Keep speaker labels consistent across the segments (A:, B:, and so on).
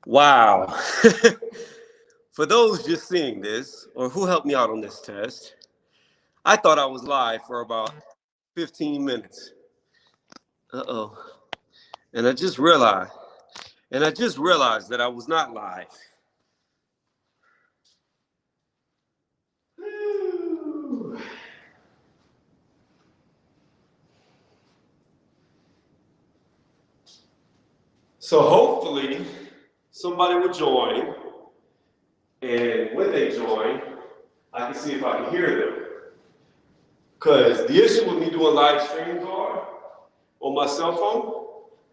A: Wow. For those just seeing this, or who helped me out on this test, I thought I was live for about 15 minutes. Uh-oh. And I just realized, that I was not live. So hopefully somebody will join, and when they join, I can see if I can hear them. Because the issue with me doing live streams are, on my cell phone,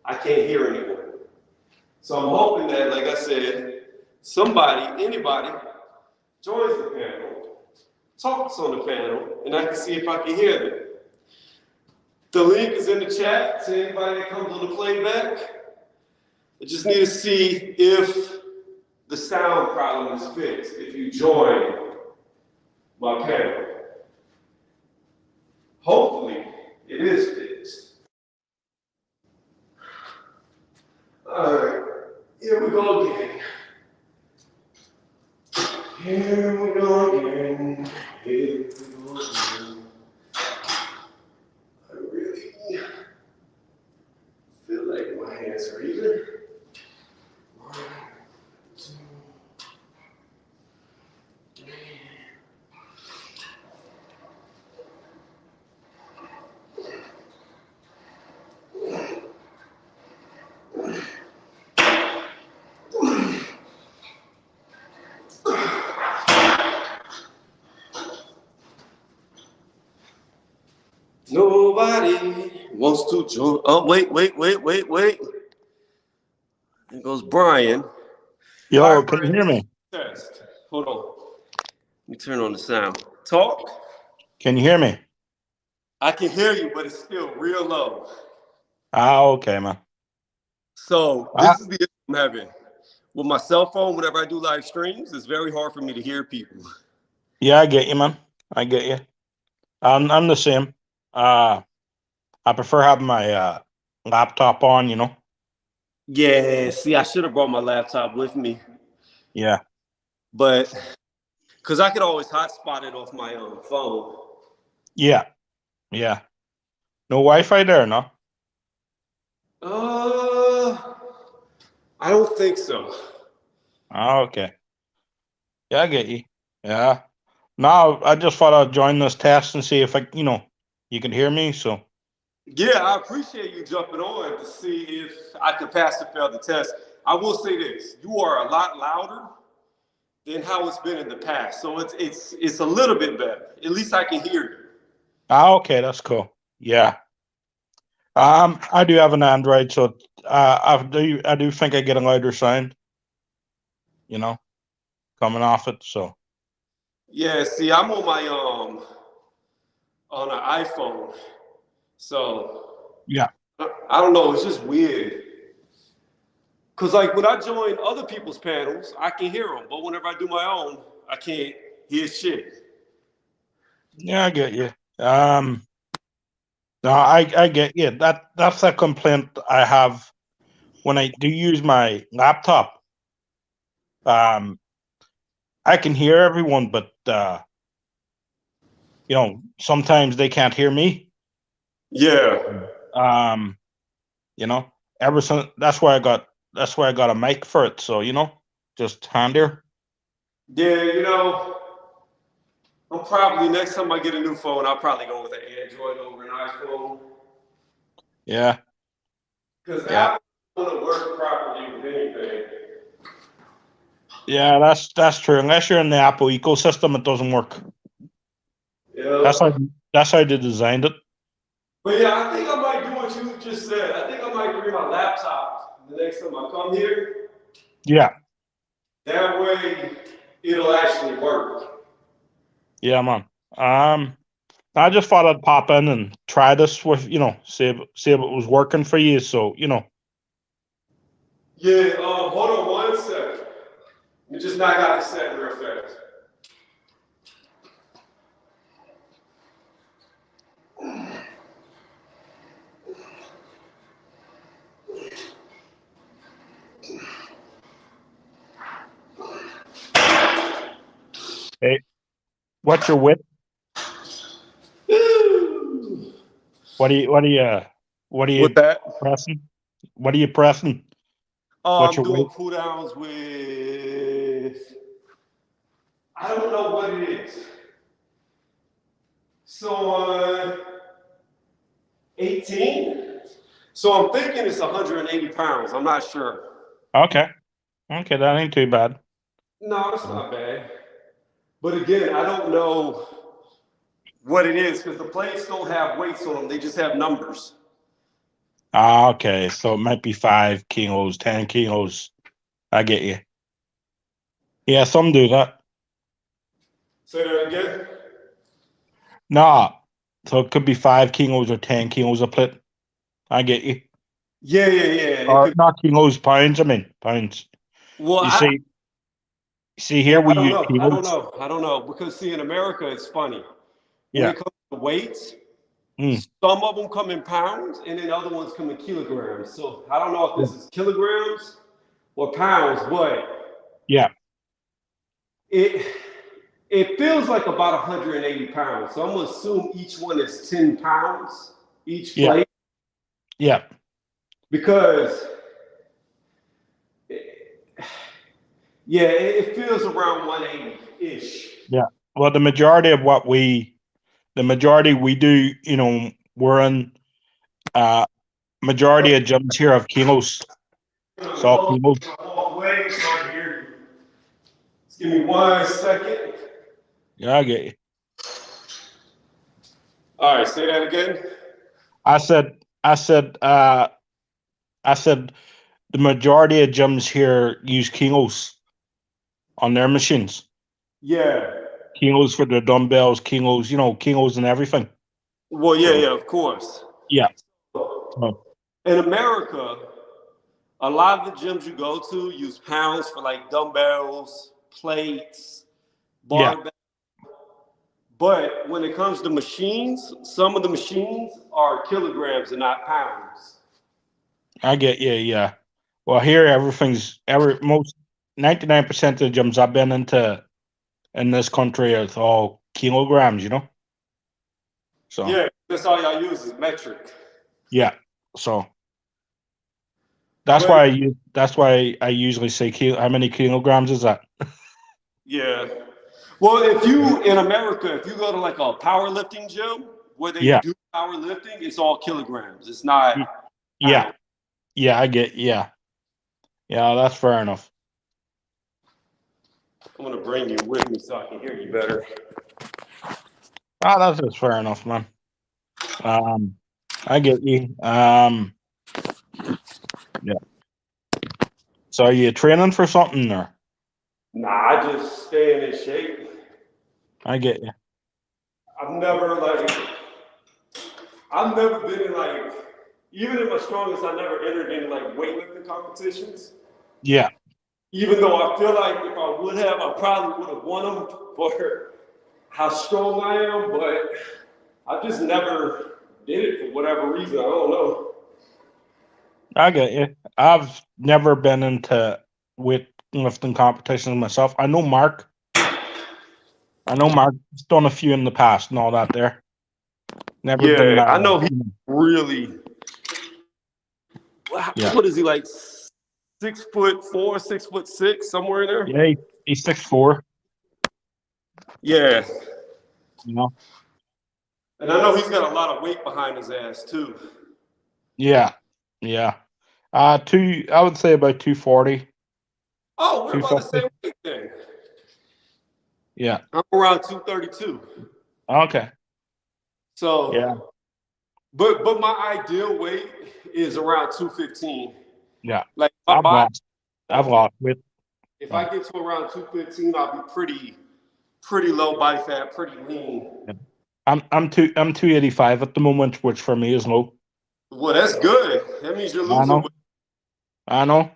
A: I can't hear anyone. So I'm hoping that, like I said, somebody, anybody, joins the panel, talks on the panel, and I can see if I can hear them. The link is in the chat to anybody that comes on the playback. I just need to see if the sound problem is fixed, if you join my panel. Hopefully, it is fixed. All right, here we go again. Here we go again. Here we go again. I really feel like my hands are even. One, two, three. Nobody wants to join. Oh, wait. There goes Brian. All
B: Yo,
A: right,
B: can you
A: Brian,
B: hear
A: this is
B: me?
A: the test. Hold on. Let me turn on the sound. Talk.
B: Can you hear me?
A: I can hear you, but it's still real low.
B: Okay, man.
A: So this is the issue I'm having. With my cell phone, whenever I do live streams, it's very hard for me to hear people.
B: Yeah, I get you, man. I get you. I'm the same. I prefer having my laptop on, you know?
A: Yeah, see, I should have brought my laptop with me,
B: Yeah.
A: but because I could always hotspot it off my phone.
B: Yeah. Yeah. No Wi-Fi there, no?
A: Uh, I don't think so.
B: Okay. Yeah, I get you. Yeah. Now, I just thought I'd join this test and see if you can hear me, so.
A: Yeah, I appreciate you jumping on to see if I could pass or fail the test. I will say this: you are a lot louder than how it's been in the past, so it's a little bit better. At least I can hear you.
B: Okay, that's cool. Yeah. I do have an Android, so I do think I get a louder sound, you know, coming off it, so.
A: Yeah, see, I'm on my on an iPhone, so
B: Yeah.
A: I don't know. It's just weird. Cause like when I join other people's panels, I can hear them, but whenever I do my own, I can't hear shit.
B: Yeah, I get you. No, I get you. That's a complaint I have when I do use my laptop. Um, I can hear everyone, but sometimes they can't hear me.
A: Yeah.
B: Um, you know, ever since that's why I got a mic for it. So just handier.
A: Yeah, I'm probably next time I get a new phone, I'll probably go with an Android over an iPhone.
B: Yeah,
A: Because
B: yeah,
A: Apple doesn't work properly with anything.
B: yeah. That's true. Unless you're in the Apple ecosystem, it doesn't work.
A: Yeah.
B: That's how they designed it.
A: But yeah, I think I might do what you just said. I think I might bring my laptop the next time I come here.
B: Yeah,
A: That way it'll actually work.
B: yeah, man. I just thought I'd pop in and try this with see if it was working for you. So
A: Yeah, hold on one second. We just knock out the set real fast.
B: Hey, what's your weight?
A: Woo!
B: What are
A: With
B: you
A: that,
B: pressing? What are you pressing? What's
A: I'm
B: your
A: doing
B: weight?
A: cool downs with, I don't know what it is. So, 18. So I'm thinking it's 180 pounds. I'm not sure.
B: Okay. Okay, that ain't too bad.
A: No, it's not bad. But again, I don't know what it is because the plates don't have weights on them. They just have numbers.
B: Ah, okay. So it might be 5 kilos, 10 kilos. I get you. Yeah, some do that.
A: Say that again.
B: Nah. So it could be 5 kilos or 10 kilos a plate. I get you.
A: Yeah, yeah, yeah. It
B: Or
A: could.
B: not kilos, pounds. I mean pounds.
A: Well,
B: You see here we
A: I don't
B: use
A: know. I don't
B: kilos.
A: know. I don't know because see, in America, it's funny when
B: Yeah.
A: it comes to weights.
B: Mm.
A: Some of them come in pounds, and then other ones come in kilograms. So I don't know if
B: Yeah.
A: this is kilograms or pounds, but
B: Yeah.
A: it it feels like about 180 pounds. So I'm gonna assume each one is 10 pounds each
B: Yeah.
A: plate
B: Yeah.
A: because yeah, it feels around 180 ish.
B: Yeah. Well, the majority we do, we're in majority of gyms here have kilos. It's all kilos.
A: Wait, sorry, here. Just give me 1 second.
B: Yeah, I get you.
A: All right, say that again.
B: I said, I said, uh, I said the majority of gyms here use kilos on their machines.
A: Yeah.
B: Kilos for their dumbbells, kilos, kilos and everything.
A: Well, yeah,
B: So
A: yeah, of course.
B: yeah. So,
A: In America, a lot of the gyms you go to use pounds for like dumbbells, plates,
B: yeah,
A: barbell. But when it comes to machines, some of the machines are kilograms and not pounds.
B: I get you. Yeah. Well, here most 99% of the gyms I've been into in this country are all kilograms. So
A: Yeah, that's all y'all use is metric.
B: yeah. So
A: But
B: that's why I usually say how many kilograms is that?
A: yeah. Well, if you in America, if you go to like a powerlifting gym where they
B: Yeah.
A: do powerlifting, it's all kilograms. It's not
B: Yeah.
A: pounds.
B: Yeah. Yeah. That's fair enough.
A: I'm gonna bring you with me so I can hear you better.
B: Ah, that's just fair enough, man. I get you. Yeah. So are you training for something or?
A: Nah, I just staying in shape.
B: I get you.
A: I've never like, I've never been in like, even in my strongest, I never entered in like weightlifting competitions.
B: Yeah.
A: Even though I feel like if I would have, I probably would have won them for how strong I am, but I just never did it for whatever reason. I don't know.
B: I get you. I've never been into weightlifting competitions myself. I know Mark's done a few in the past and all that there. Never been
A: Yeah,
B: that.
A: I know he really.
B: Yeah.
A: What is he like? 6'4", 6'6", somewhere in there.
B: Yeah, he's 6'4",
A: Yeah,
B: you know.
A: and I know he's got a lot of weight behind his ass too.
B: Yeah. Yeah. I would say about 240,
A: Oh, we're about the
B: 250.
A: same weight then.
B: Yeah.
A: I'm around 232.
B: Okay. Yeah.
A: So, but my ideal weight is around 215.
B: Yeah.
A: Like my
B: I've
A: body,
B: lost. I've lost weight.
A: if
B: So,
A: I get to around 215, I'll be pretty low body fat, pretty lean.
B: yeah. I'm 285 at the moment, which for me is low.
A: Well, that's good. That means you're
B: I
A: losing
B: know.
A: weight.
B: I know.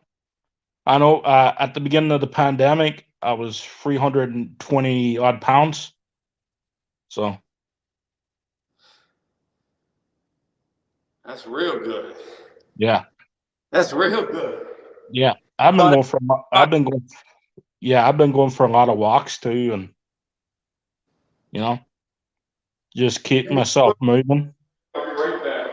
B: I know. At the beginning of the pandemic, I was 320 odd pounds. So
A: That's real good.
B: yeah,
A: That's real good.
B: yeah. I've been
A: Body,
B: going for.
A: body.
B: I've been going. Yeah, I've been going for a lot of walks too, and You know, just keep myself moving.
A: I'll be right back.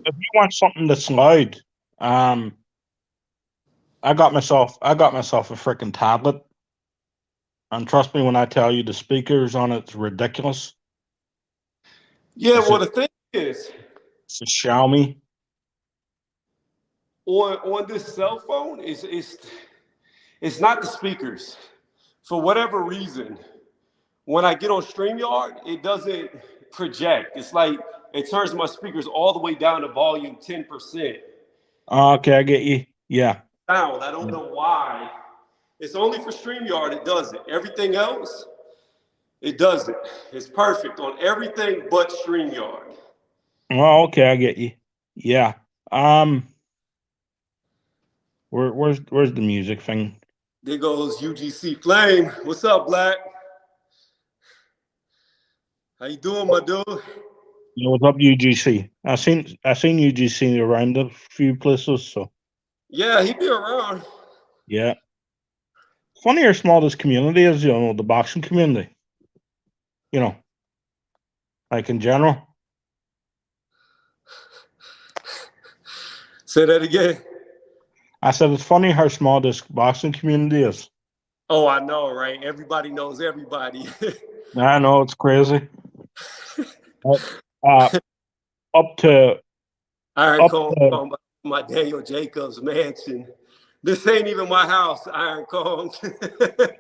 B: If you want something that's loud, um, I got myself a freaking tablet, and trust me when I tell you the speakers on it's ridiculous.
A: Yeah,
B: It's
A: well,
B: a,
A: the thing is,
B: it's a Xiaomi.
A: on this cell phone, it's not the speakers. For whatever reason, when I get on StreamYard, it doesn't project. It's like it turns my speakers all the way down to volume 10%
B: Okay, I get you. Yeah.
A: sound. I don't know why. It's only for StreamYard it does it. Everything else, it doesn't. It's perfect on everything but StreamYard.
B: Well, okay, I get you. Yeah. Um, where's the music thing?
A: There goes UGC Flame. What's up, Black? How you doing, my dude?
B: Yeah, what's up, UGC? I seen UGC around a few places, so
A: Yeah, he be around.
B: yeah. Funny how small this community is, the boxing community. You know, like in general.
A: Say that again.
B: I said it's funny how small this boxing community is.
A: Oh, I know, right? Everybody knows everybody.
B: I know it's crazy. Uh, up to
A: Iron
B: up
A: Kong
B: to
A: talking about my Daniel Jacobs mansion. This ain't even my house, Iron Kong.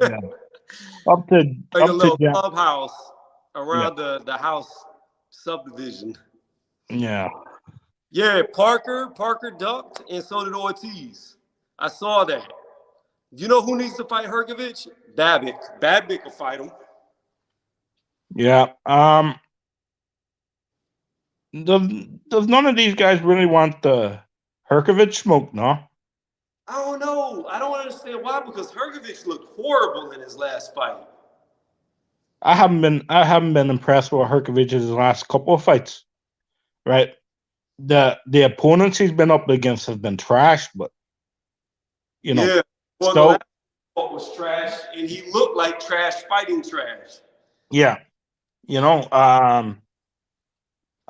B: yeah, up to
A: Like a
B: up to
A: little
B: yeah,
A: clubhouse
B: yeah,
A: around the house subdivision.
B: yeah.
A: Yeah, Parker ducked, and so did Ortiz. I saw that. You know who needs to fight Hergovich? Babbitt. Babbitt can fight him.
B: Yeah. Does none of these guys really want the Herkovich smoke? No.
A: I don't know. I don't understand why, because Hergovich looked horrible in his last fight.
B: I haven't been impressed with Herkovich's last couple of fights. Right. The opponents he's been up against have been trash, but you know,
A: Yeah. Well, the
B: still
A: last fight was trash, and he looked like trash fighting trash.
B: yeah. You know,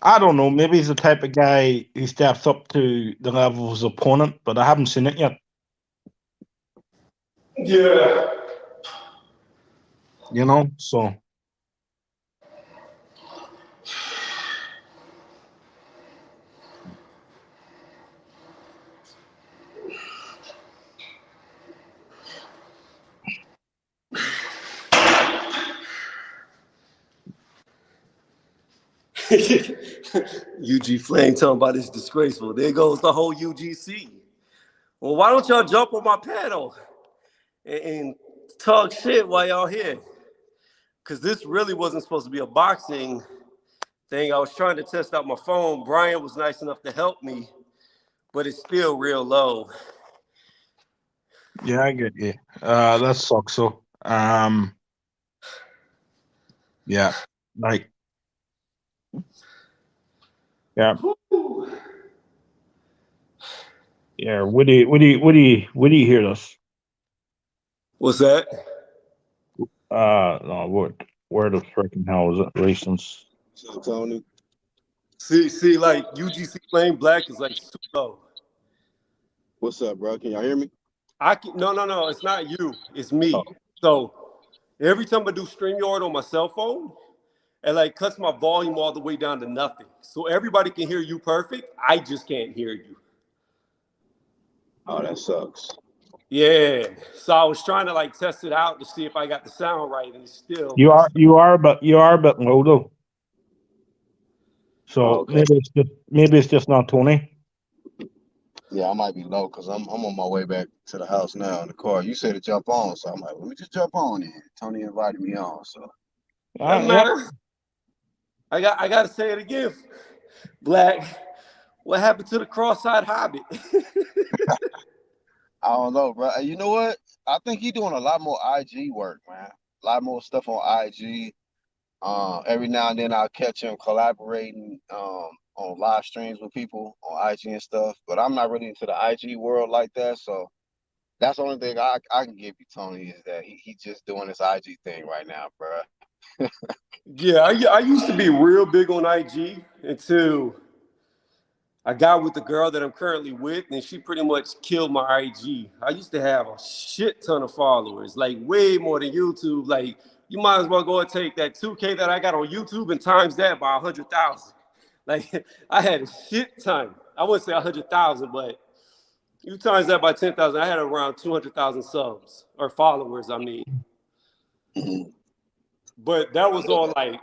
B: I don't know. Maybe he's the type of guy who steps up to the level of his opponent, but I haven't seen it yet.
A: Yeah.
B: So
A: UG Flame talking about it's disgraceful. There goes the whole UGC. Well, why don't y'all jump on my panel and talk shit while y'all here? Because this really wasn't supposed to be a boxing thing. I was trying to test out my phone. Brian was nice enough to help me, but it's still real low.
B: yeah, I get you. That sucks. So, yeah, like, yeah,
A: Whew.
B: yeah. Would you hear this?
A: What's that?
B: No, where the freaking hell is it? License.
C: So Tony,
A: See, like UGC Flame Black is like super low.
C: what's up, bro? Can y'all hear me?
A: No, it's not you. It's me.
B: Oh,
A: So every time I do StreamYard on my cell phone, it like cuts my volume all the way down to nothing. So everybody can hear you perfect. I just can't hear you.
C: Oh, that sucks.
A: Yeah. So I was trying to like test it out to see if I got the sound right, and it's still
B: you are a bit low though.
C: Oh,
B: So
C: okay.
B: maybe it's just not Tony.
C: Yeah, I might be low because I'm on my way back to the house now in the car. You said to jump on, so I'm like, let me just jump on in. Tony invited me on, so
A: doesn't
B: Yeah,
A: matter. I gotta say it again. Black. What happened to the cross-eyed hobbit?
C: I don't know, bro. You know what? I think he doing a lot more IG work, man. A lot more stuff on IG. Every now and then I'll catch him collaborating on live streams with people on IG and stuff. But I'm not really into the IG world like that, so that's the only thing I can give you, Tony, is that he just doing this IG thing right now, bro.
A: Yeah, I used to be real big on IG until I got with the girl that I'm currently with, and she pretty much killed my IG. I used to have a shit ton of followers, like way more than YouTube. Like, you might as well go and take that 2K that I got on YouTube and times that by 100,000. Like, I had a shit ton. I wouldn't say 100,000, but you times that by 10,000, I had around 200,000 subs or followers, I mean.
C: Mhm.
A: But that was all like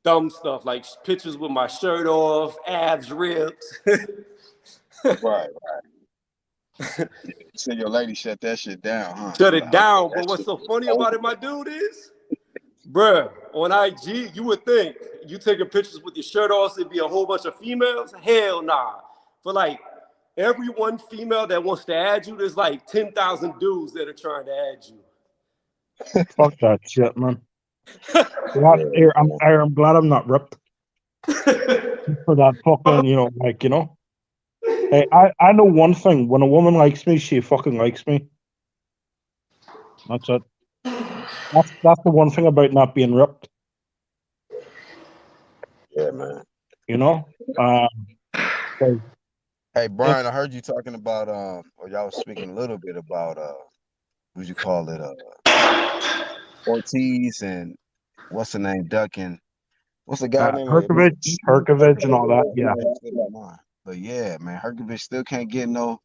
A: dumb stuff, like pictures with my shirt off, abs ripped.
C: Right. So your lady shut that shit down, huh?
A: Shut
C: She
A: it
C: like, okay,
A: down.
C: that
A: But what's
C: shit
A: so
C: is
A: funny
C: over.
A: about it, my dude, is, bruh, on IG, you would think you taking pictures with your shirt off, it'd be a whole bunch of females. Hell nah. For like every one female that wants to add you, there's like 10,000 dudes that are trying to add you.
B: Fuck that shit, man.
C: Yeah,
B: I'm glad I'm not ripped for that fucking, Hey, I know one thing. When a woman likes me, she fucking likes me. That's it. That's the one thing about not being ripped,
C: yeah, man.
B: you know? Uh, so
C: Hey,
B: if
C: Brian, I heard you talking about or y'all was speaking a little bit about what you call it, Ortiz and what's the name, Duck and what's the guy name?
B: Herkovich and all that, yeah.
C: But yeah, man, Herkovich still can't get no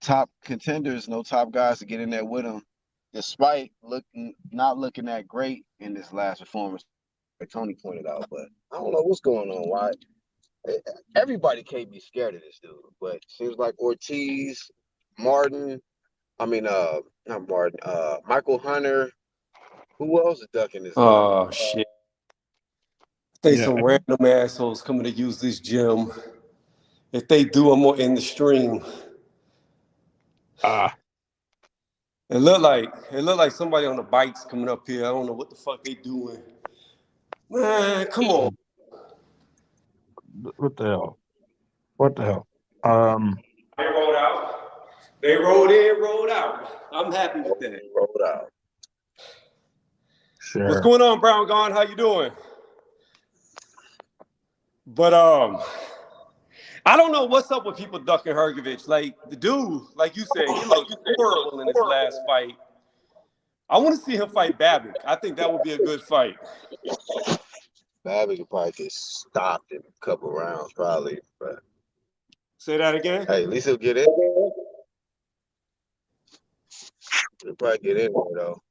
C: top contenders, no top guys to get in there with him, despite not looking that great in this last performance, like Tony pointed out. But I don't know what's going on. Why everybody can't be scared of this dude, but seems like Ortiz, Martin, I mean, not Martin, Michael Hunter. Who else is ducking this guy?
A: Oh, shit. I think
B: Yeah.
A: some random assholes coming to use this gym. If they do, I'm more in the stream. It looked like somebody on the bikes coming up here. I don't know what the fuck they doing. Man, come on.
B: What the hell? What the hell? Um,
A: They rolled out. They rolled in, rolled out. I'm happy with that.
C: Rolled out.
A: What's
B: sure.
A: going on, Brown Gone? How you doing? But I don't know what's up with people ducking Hergovich. Like the dude, like you said, he looked horrible in his last fight. I want to see him fight Babbitt. I think that would be a good fight.
C: Babbitt could probably get stopped in a couple rounds, probably. But
A: Say that again.
C: hey, at least he'll get in there. He'll probably get in there though.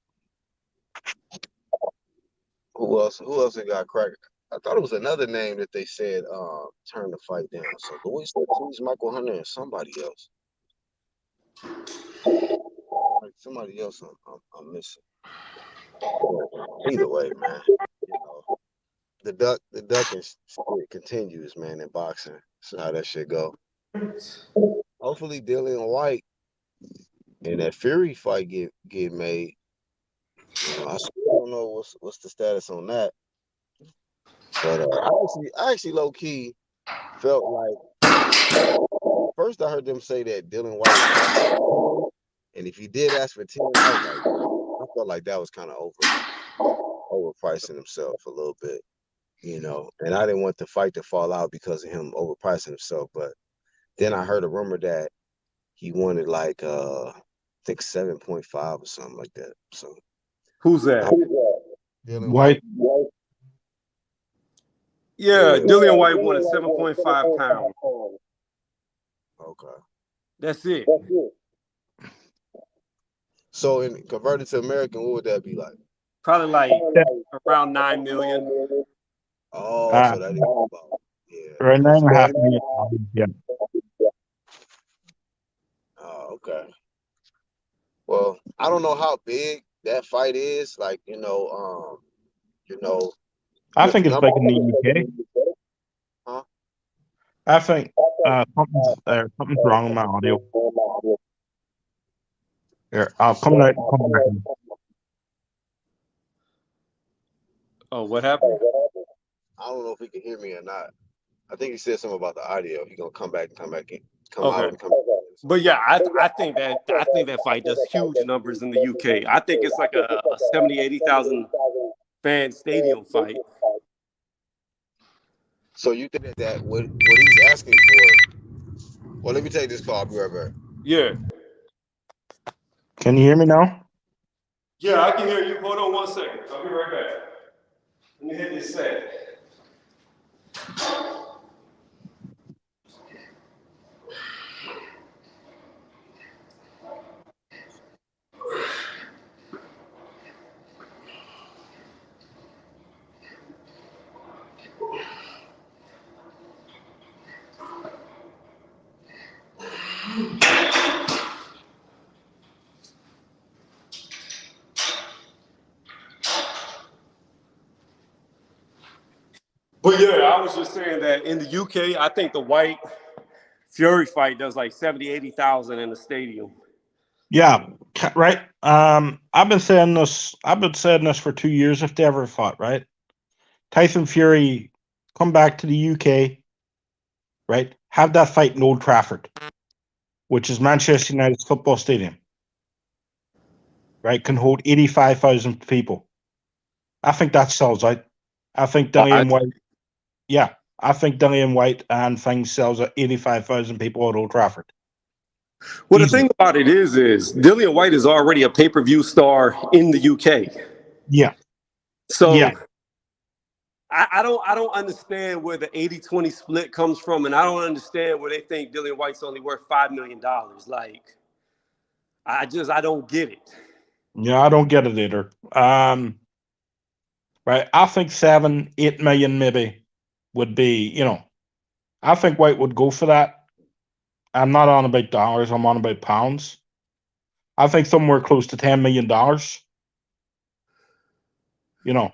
C: Who else? Who else they got cracked? I thought it was another name that they said turned the fight down. So Louis Ortiz, Michael Hunter, and somebody else. Like somebody else I'm missing. Either way, man. You know, the ducking shit continues, man, in boxing. That's how that shit go. Hopefully Dillian White and that Fury fight get made. I still don't know what's the status on that. But I actually low key felt like first I heard them say that Dylan White, and if he did ask for 10, I felt like that was kind of overpricing himself a little bit, And I didn't want the fight to fall out because of him overpricing himself. But then I heard a rumor that he wanted like I think 7.5 or something like that. So
A: Who's that?
C: Dylan
B: White.
A: Yeah, Dillian White wanted 7.5 pounds.
C: Okay.
A: That's it.
C: So in converted to American, what would that be like?
A: Probably like around 9 million.
C: Oh, so that is about
B: Right, $9.5 million. Yeah.
C: Oh, okay. Well, I don't know how big that fight is. Like,
B: I think it's big in the UK.
C: Huh?
B: I think something's wrong with my audio. Here, I'll come out. Come back.
A: Oh, what happened?
C: I don't know if he can hear me or not. I think he said something about the audio. He gonna come back and come back in, come out
A: Okay.
C: and come back in.
A: But yeah, I think that fight does huge numbers in the UK. I think it's like a 70, 80,000 fan stadium fight.
C: So you think that what he's asking for? Well, let me take this call. I'll be right back.
A: Yeah.
B: Can you hear me now?
A: Yeah, I can hear you. Hold on 1 second. I'll be right back. Let me hit this set. But yeah, I was just saying that in the UK, I think the White Fury fight does like 70, 80,000 in the stadium.
B: Yeah, right. I've been saying this. I've been saying this for 2 years. If they ever fought, right? Tyson Fury, come back to the UK, right? Have that fight in Old Trafford, which is Manchester United's football stadium, right? Can hold 85,000 people. I think that sells out. I think Dillian White. Yeah, I think Dillian White and things sells at 85,000 people at Old Trafford.
A: Well,
B: Easy.
A: the thing about it is Dillian White is already a pay-per-view star in the UK.
B: Yeah.
A: So
B: Yeah.
A: I don't understand where the 80-20 split comes from, and I don't understand where they think Dillian White's only worth $5 million. Like, I don't get it.
B: Yeah, I don't get it either. Right. I think 7, 8 million maybe would be, I think White would go for that. I'm not on about dollars, I'm on about pounds. I think somewhere close to $10 million.
A: Yeah,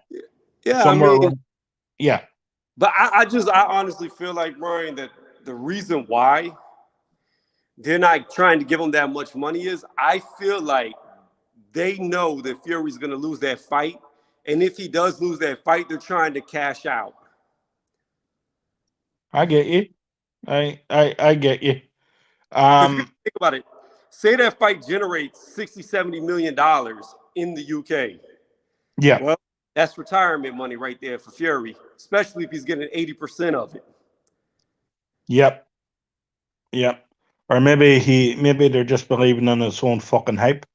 B: somewhere
A: I mean,
B: around, yeah.
A: but I honestly feel like, Brian, that the reason why they're not trying to give him that much money is I feel like they know that Fury's going to lose that fight. And if he does lose that fight, they're trying to cash out.
B: I get you. I get you.
A: Because you think about it, say that fight generates $60-70 million in the UK.
B: Yeah.
A: Well, that's retirement money right there for Fury, especially if he's getting 80% of it.
B: Yep. Or maybe they're just believing in his own fucking hype.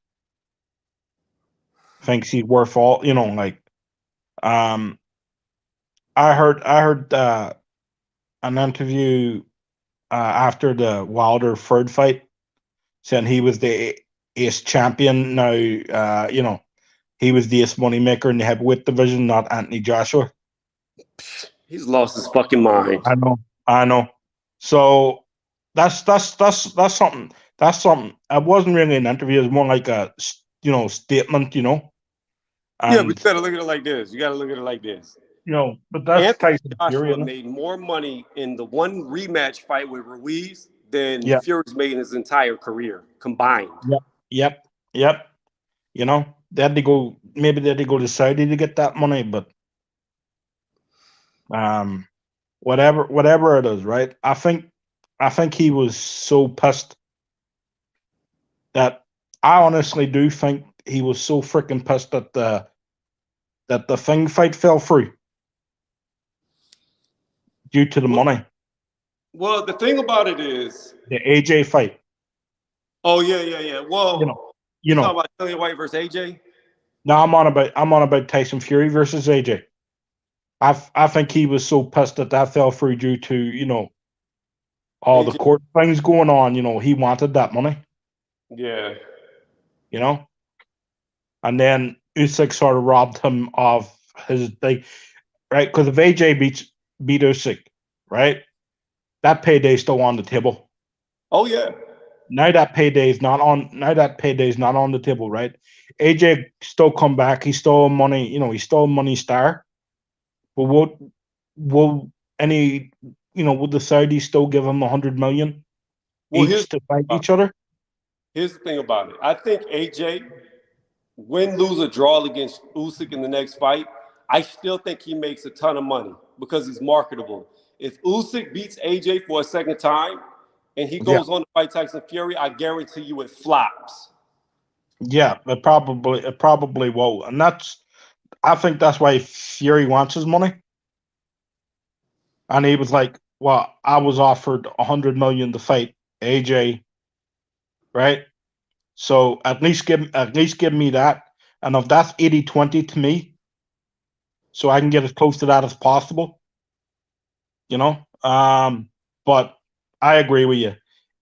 B: Thinks he's worth all, like I heard an interview after the Wilder Ferd fight saying he was the ace champion. Now he was the ace moneymaker in the heavyweight division, not Anthony Joshua.
A: He's lost his fucking mind.
B: I know. So that's something. That's something. It wasn't really an interview. It was more like a statement.
A: Yeah, but you gotta look at it like this.
B: But that's
A: Anthony
B: Tyson
A: Joshua
B: Fury.
A: made more money in the one rematch fight with Ruiz than
B: Yeah.
A: Fury's made in his entire career combined.
B: Yep. They had to go. Maybe they had to go to Saudi to get that money, but whatever it is, right? I think he was so pissed that I honestly do think he was so freaking pissed that the Thing fight fell through due to the money.
A: Well, the thing about it is
B: the AJ fight.
A: Oh yeah. Well, you talking about Dillian White versus AJ?
B: No, I'm on about Tyson Fury versus AJ. I think he was so pissed that fell through due to all the court things going on. He wanted that money.
A: Yeah.
B: And then Usyk sort of robbed him of his thing, right? Because if AJ beat Usyk, right, that payday's still on the table.
A: Oh yeah.
B: Now that payday's not on the table, right? AJ still come back. He stole money. He stole money star. But will the Saudis still give him 100 million each to fight each other?
A: Here's the thing about it. I think AJ, win, lose, or draw against Usyk in the next fight, I still think he makes a ton of money because he's marketable. If Usyk beats AJ for a second time and he
B: Yeah,
A: goes on to fight Tyson Fury, I guarantee you it flops.
B: yeah, it probably will, and I think that's why Fury wants his money. And he was like, "Well, I was offered 100 million to fight AJ, right? So at least give me that, and if that's 80-20 to me, so I can get as close to that as possible, you know." But I agree with you.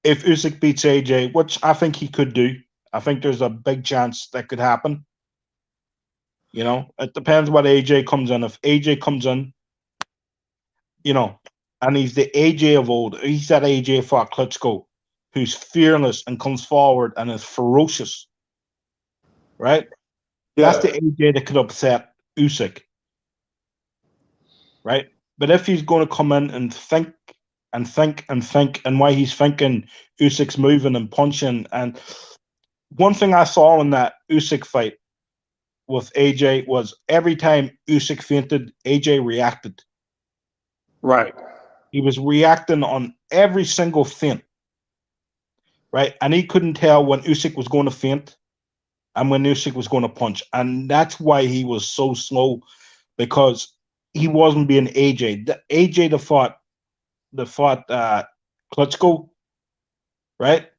B: If Usyk beats AJ, which I think he could do, I think there's a big chance that could happen. You know, it depends what AJ comes in. If AJ comes in, you know, and he's the AJ of old, he's that AJ for Klitschko, who's fearless and comes forward and is ferocious, right? That's
A: Yeah.
B: the AJ that could upset Usyk, right? But if he's going to come in and think and think and think, and why he's thinking Usyk's moving and punching, and one thing I saw in that Usyk fight with AJ was every time Usyk fainted, AJ reacted.
A: Right.
B: He was reacting on every single feint, right? And he couldn't tell when Usyk was going to feint and when Usyk was going to punch, and that's why he was so slow, because he wasn't being AJ. The AJ that fought Klitschko, right?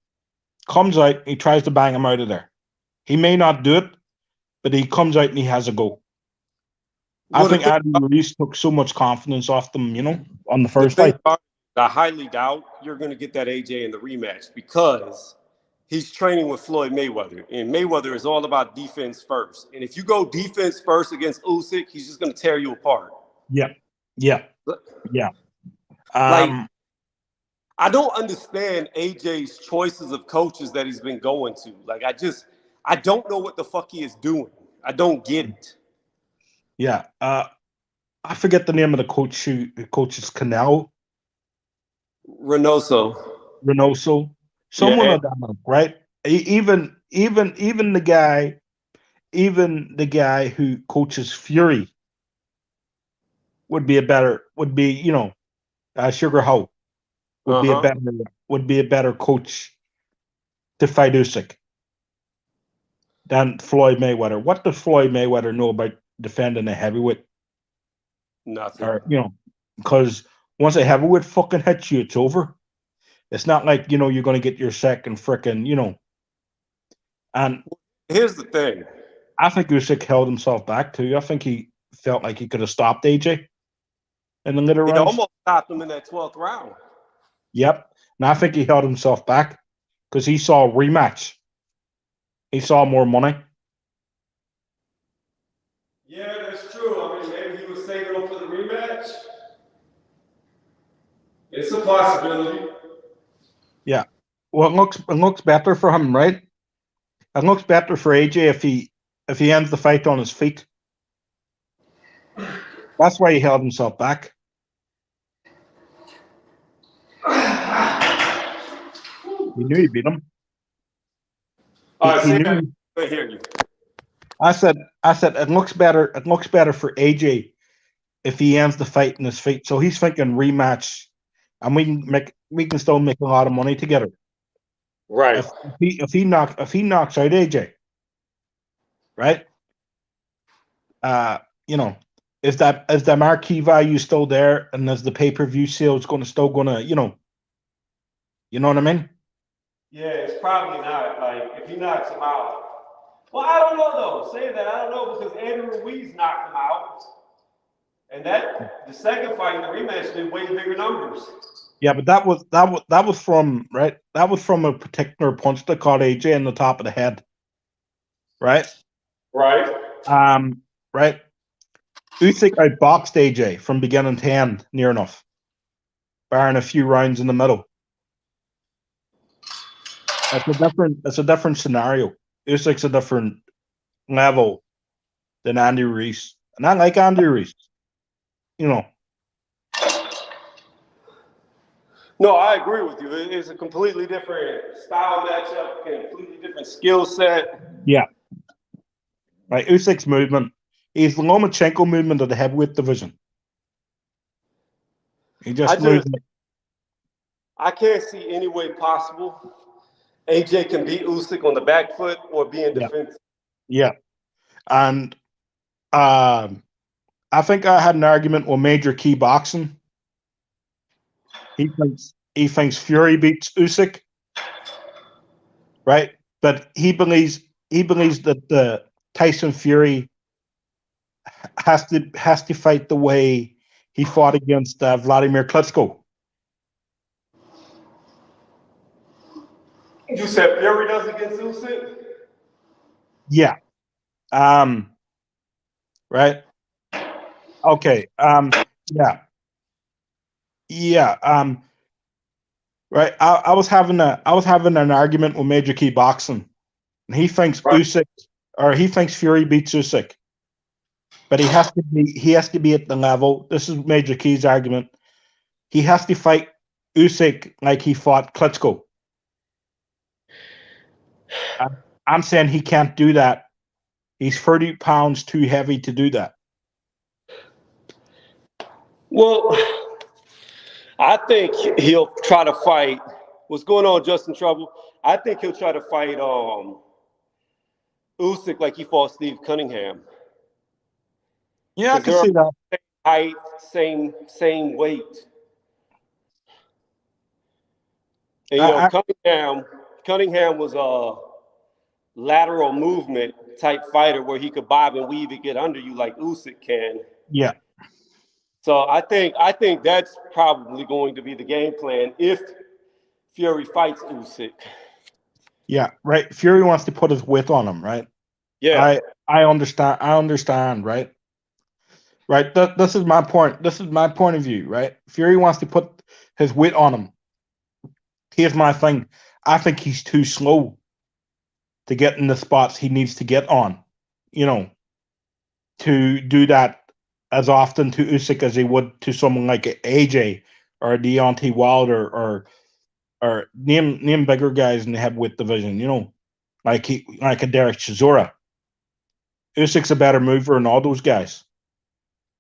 B: Comes out, he tries to bang him out of there. He may not do it, but he comes out and he has a go. I
A: Well,
B: think Andy Ruiz took so much confidence off them, on the
A: the
B: first
A: thing
B: fight.
A: about it, I highly doubt you're going to get that AJ in the rematch because he's training with Floyd Mayweather, and Mayweather is all about defense first. And if you go defense first against Usyk, he's just going to tear you apart.
B: Yeah, yeah, yeah.
A: Like,
B: Um,
A: I don't understand AJ's choices of coaches that he's been going to. Like, I don't know what the fuck he is doing. I don't get it.
B: yeah. I forget the name of the coach who coaches Canal,
A: Reynoso.
B: Reynoso,
A: Yeah,
B: someone of that, right? Even the guy who coaches Fury would be Sugar Howe would be a
A: uh-huh.
B: better would be a better coach to fight Usyk than Floyd Mayweather. What does Floyd Mayweather know about defending a heavyweight?
A: Nothing.
B: Or because once a heavyweight fucking hits you, it's over. It's not like you're going to get your second frickin'. And
A: Here's the thing.
B: I think Usyk held himself back too. I think he felt like he could have stopped AJ in the later
A: He
B: rounds.
A: almost stopped him in that 12th round.
B: Yep. And I think he held himself back because he saw a rematch. He saw more money.
A: Yeah, that's true. I mean, maybe he was saving him for the rematch. It's a possibility.
B: Yeah. Well, it looks better for him, right? It looks better for AJ if he ends the fight on his feet. That's why he held himself back. He knew he beat him.
A: All right,
B: He
A: say
B: knew.
A: that. I hear you.
B: I said it looks better. It looks better for AJ if he ends the fight in his feet. So he's thinking rematch, and we can still make a lot of money together.
A: Right.
B: If he knocks out AJ, right? Uh, you know, is the marquee value still there, and is the pay-per-view sales still gonna, you know what I mean?
A: Yeah, it's probably not. Like, if he knocks him out. Well, I don't know, though. Saying that, I don't know because Andrew Ruiz knocked him out. And the second fight in the rematch did way bigger numbers.
B: Yeah, but that was from right. That was from a particular punch that caught AJ in the top of the head, right?
A: Right.
B: Right. Usyk outboxed AJ from beginning to end, near enough, barring a few rounds in the middle. It's a different scenario. Usyk's a different level than Andy Ruiz, and I like Andy Ruiz. You know,
A: No, I agree with you. It's a completely different style matchup, completely different skill set.
B: Yeah. Right. Usyk's movement. He's the Lomachenko movement of the heavyweight division. He
A: I
B: just moves.
A: just I can't see any way possible AJ can beat Usyk on the back foot or be in
B: Yeah.
A: defense.
B: Yeah. And I think I had an argument with Major Key Boxing. He thinks Fury beats Usyk, right? But he believes that the Tyson Fury has to fight the way he fought against Vladimir Klitschko.
A: You said Fury does against Usyk?
B: Yeah. Right. Okay. Yeah. Yeah. Right. I was having an argument with Major Key Boxing, and he thinks Fury beats Usyk, but he has to be at the level. This is Major Key's argument. He has to fight Usyk like he fought Klitschko. I'm saying he can't do that. He's 30 pounds too heavy to do that.
A: Well, I think he'll try to fight. What's going on, Justin Trouble? I think he'll try to fight Usyk like he fought Steve Cunningham.
B: Yeah, I can see that.
A: Height, same weight. And Cunningham was a lateral movement type fighter where he could bob and weave and get under you like Usyk can.
B: Yeah.
A: So I think that's probably going to be the game plan if Fury fights Usyk.
B: Yeah, right. Fury wants to put his width on him, right?
A: Yeah.
B: I understand, right? Right. This is my point. This is my point of view, right? Fury wants to put his width on him. Here's my thing. I think he's too slow to get in the spots he needs to get on, to do that as often to Usyk as he would to someone like AJ or Deontay Wilder or name bigger guys in the heavyweight division, like a Derek Chisora. Usyk's a better mover than all those guys,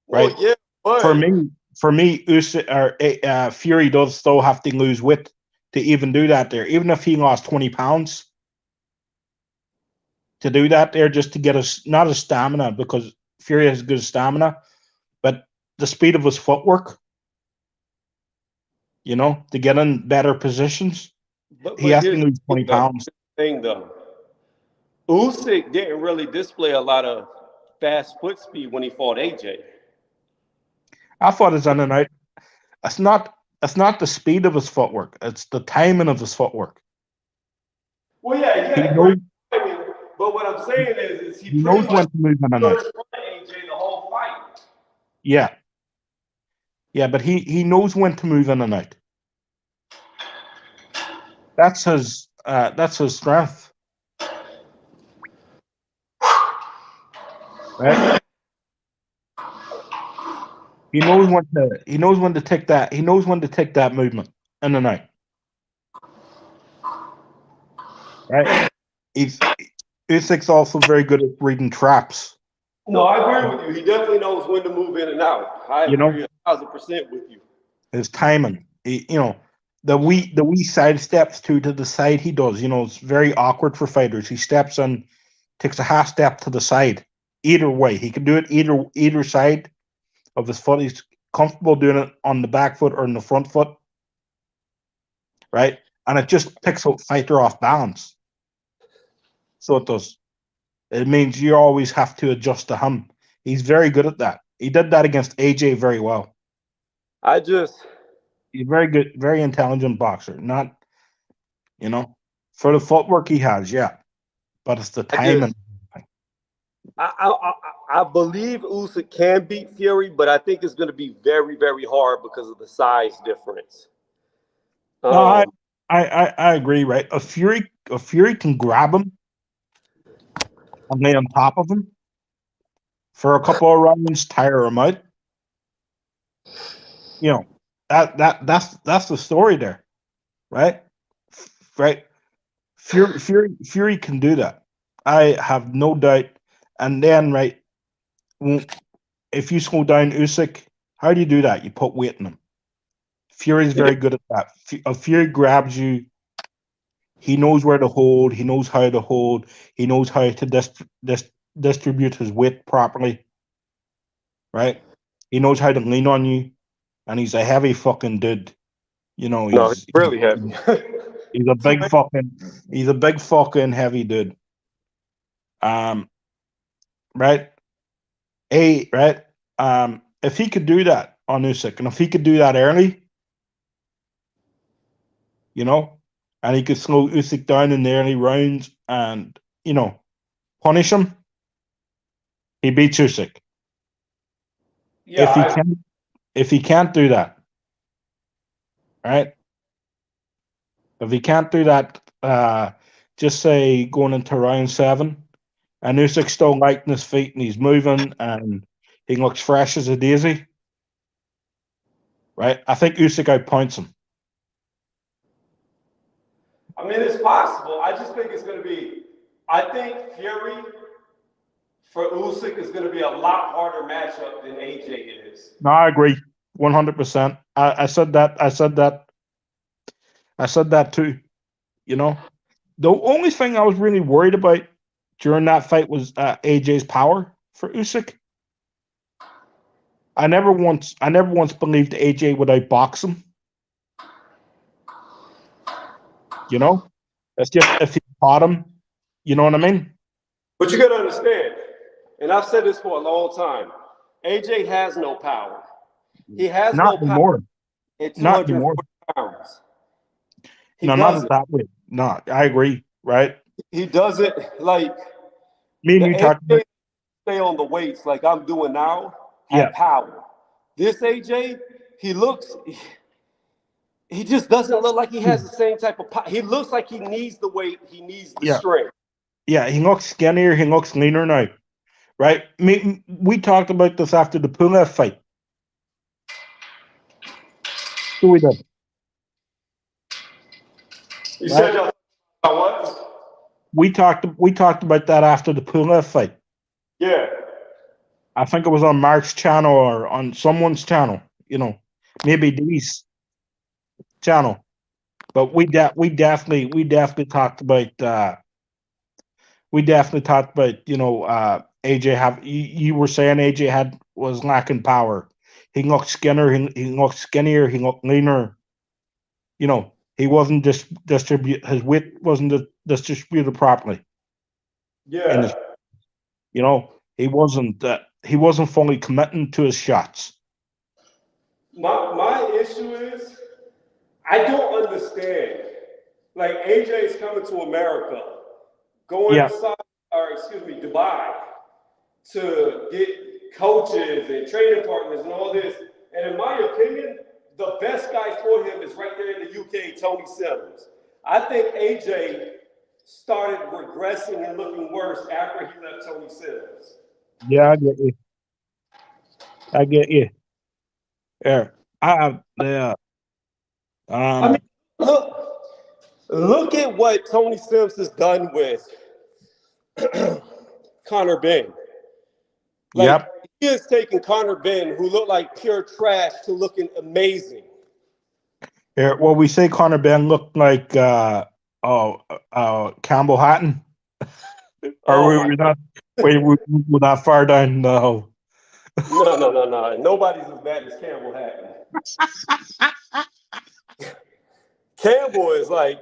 B: right?
A: Well, yeah, but
B: For me, Usyk or Fury does still have to lose weight to even do that there. Even if he lost 20 pounds to do that there, just to get not his stamina, because Fury has good stamina, but the speed of his footwork, to get in better positions, he has to lose 20 pounds.
A: Thing though, Usyk didn't really display a lot of fast foot speed when he fought AJ.
B: I thought it's in and out. It's not the speed of his footwork; it's the timing of his footwork.
A: Well, yeah,
B: He knows,
A: but what I'm saying is
B: he knows when to move in and out.
A: AJ the whole fight.
B: Yeah, but he knows when to move in and out. That's his strength. Right? He knows when to take that. He knows when to take that movement in and out. Right? Usyk's also very good at reading traps.
A: No, I agree with you. He definitely knows when to move in and out. I agree 1,000% with you.
B: His timing, the wee side steps to the side he does. It's very awkward for fighters. He steps in, takes a half step to the side. Either way, he can do it either side of his foot. He's comfortable doing it on the back foot or on the front foot, right? And it just picks a fighter off balance. So it does. It means you always have to adjust to him. He's very good at that. He did that against AJ very well. He's very good, very intelligent boxer. Not, for the footwork he has, yeah. But it's the timing.
A: I believe Usyk can beat Fury, but I think it's going to be very, very hard because of the size difference.
B: No, I agree, right? A Fury can grab him and lay on top of him for a couple of rounds, tire him out. That's the story there, right? Right. Fury can do that. I have no doubt. And then, right, if you slow down Usyk, how do you do that? You put weight in him. Fury's very good at that. Fury grabs you. He knows where to hold. He knows how to hold. He knows how to distribute his weight properly, right? He knows how to lean on you, and he's a heavy fucking dude. You know,
A: No, it's really heavy.
B: he's a big fucking heavy dude. Right? Right? If he could do that on Usyk, and if he could do that early, you know, and he could slow Usyk down in the early rounds and, you know, punish him, he beats Usyk.
A: Yeah,
B: If he can't do that, right? If he can't do that, just say going into round 7, and Usyk's still light in his feet and he's moving and he looks fresh as a daisy, right? I think Usyk outpoints him.
A: I mean, it's possible. I just think it's going to be. I think Fury for Usyk is going to be a lot harder matchup than AJ is.
B: No, I agree, 100%. I said that. I said that too. You know, the only thing I was really worried about during that fight was AJ's power for Usyk. I never once believed AJ would outbox him. You know, it's just if he caught him. You know what I mean?
A: But you got to understand, and I've said this for a long time. AJ has no power. He has
B: Not
A: no
B: anymore.
A: power at
B: Not
A: 240
B: anymore.
A: pounds.
B: No, not that way. No, I agree. Right?
A: He does it like
B: Me and
A: the
B: you talked
A: AJ
B: about.
A: stay on the weights like I'm doing now.
B: Yeah.
A: Had power. This AJ, he just doesn't look like he has the same type of power. He looks like he needs the weight. He needs the strength.
B: Yeah, he looks skinnier. He looks leaner now. Right? We talked about this after the Pulev fight. So we did.
A: You said about what?
B: We talked about that after the Pulev fight.
A: Yeah.
B: I think it was on Mark's channel or on someone's channel. You know, maybe Dee's channel. But we definitely talked about you know, AJ you were saying AJ was lacking power. He looked skinnier. He looked skinnier. He looked leaner. You know, he wasn't his weight wasn't distributed properly.
A: Yeah.
B: You know, he wasn't fully committing to his shots.
A: My issue is I don't understand. Like AJ is coming to America, going to Dubai to get coaches and training partners and all this. And in my opinion, the best guy for him is right there in the UK, Tony Sims. I think AJ started regressing and looking worse after he left Tony Sims.
B: Yeah, I get you. Yeah. I
A: mean, look at what Tony Sims has done with Conor Benn. Like, he has taken Conor Benn, who looked like pure trash, to looking amazing.
B: Yeah, well, we say Conor Benn looked like Campbell Hatton. Or we're not far down the hole.
A: No. Nobody's as bad as Campbell Hatton. Campbell is like,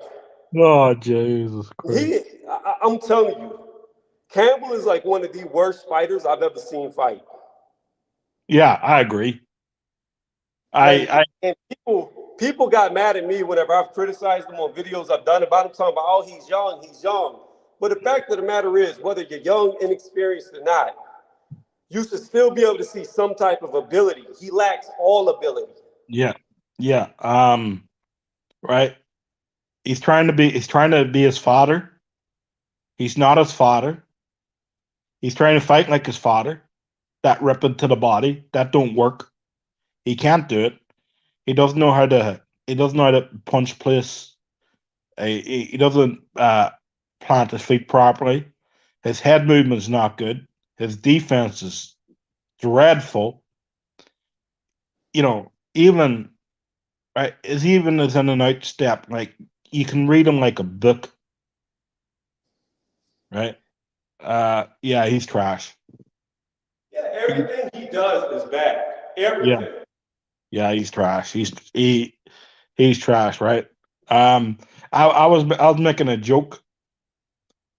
B: oh Jesus Christ!
A: I'm telling you, Campbell is like one of the worst fighters I've ever seen fight.
B: Yeah, I agree.
A: And people got mad at me whenever I've criticized him on videos I've done about him, talking about, oh, he's young. But the fact of the matter is, whether you're young, inexperienced or not, you should still be able to see some type of ability. He lacks all ability.
B: Yeah. Right. He's trying to be his father. He's not his father. He's trying to fight like his father. That rip into the body. That don't work. He can't do it. He doesn't know how to. He doesn't know how to punch place. He doesn't plant his feet properly. His head movement is not good. His defense is dreadful. You know, even right, is even as in an outstep. Like you can read him like a book. Right? Yeah, he's trash.
A: Yeah, everything he does is bad. Everything.
B: Yeah, he's trash. He's trash, right? I was making a joke.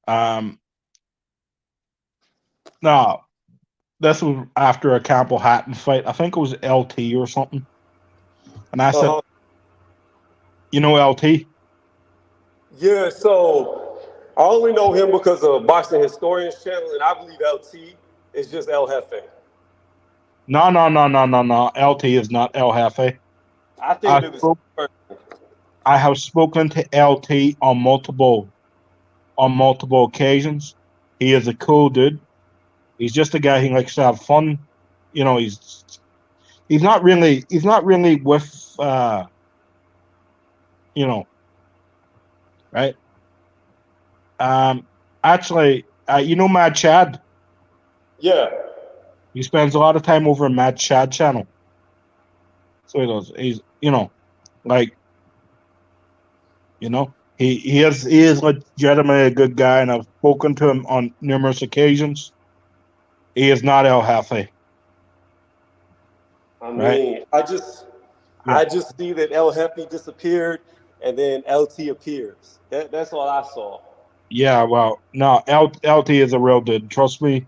B: No, this was after a Campbell Hatton fight. I think it was LT or something. And I said, you know LT?
A: Yeah, so I only know him because of Boxing Historians channel, and I believe LT is just El Jefe.
B: No. LT is not El Jefe.
A: I think they're the same person.
B: I have spoken to LT on multiple occasions. He is a cool dude. He's just a guy who likes to have fun. You know, he's not really with you know, right? Actually, you know Mad Chad?
A: Yeah.
B: He spends a lot of time over in Mad Chad channel. So he does. He's like, he is legitimately a good guy, and I've spoken to him on numerous occasions. He is not El Jefe.
A: I mean, I just see that El Jefe disappeared and then LT appears. That's all I saw.
B: Yeah, well, no, LT is a real dude. Trust me.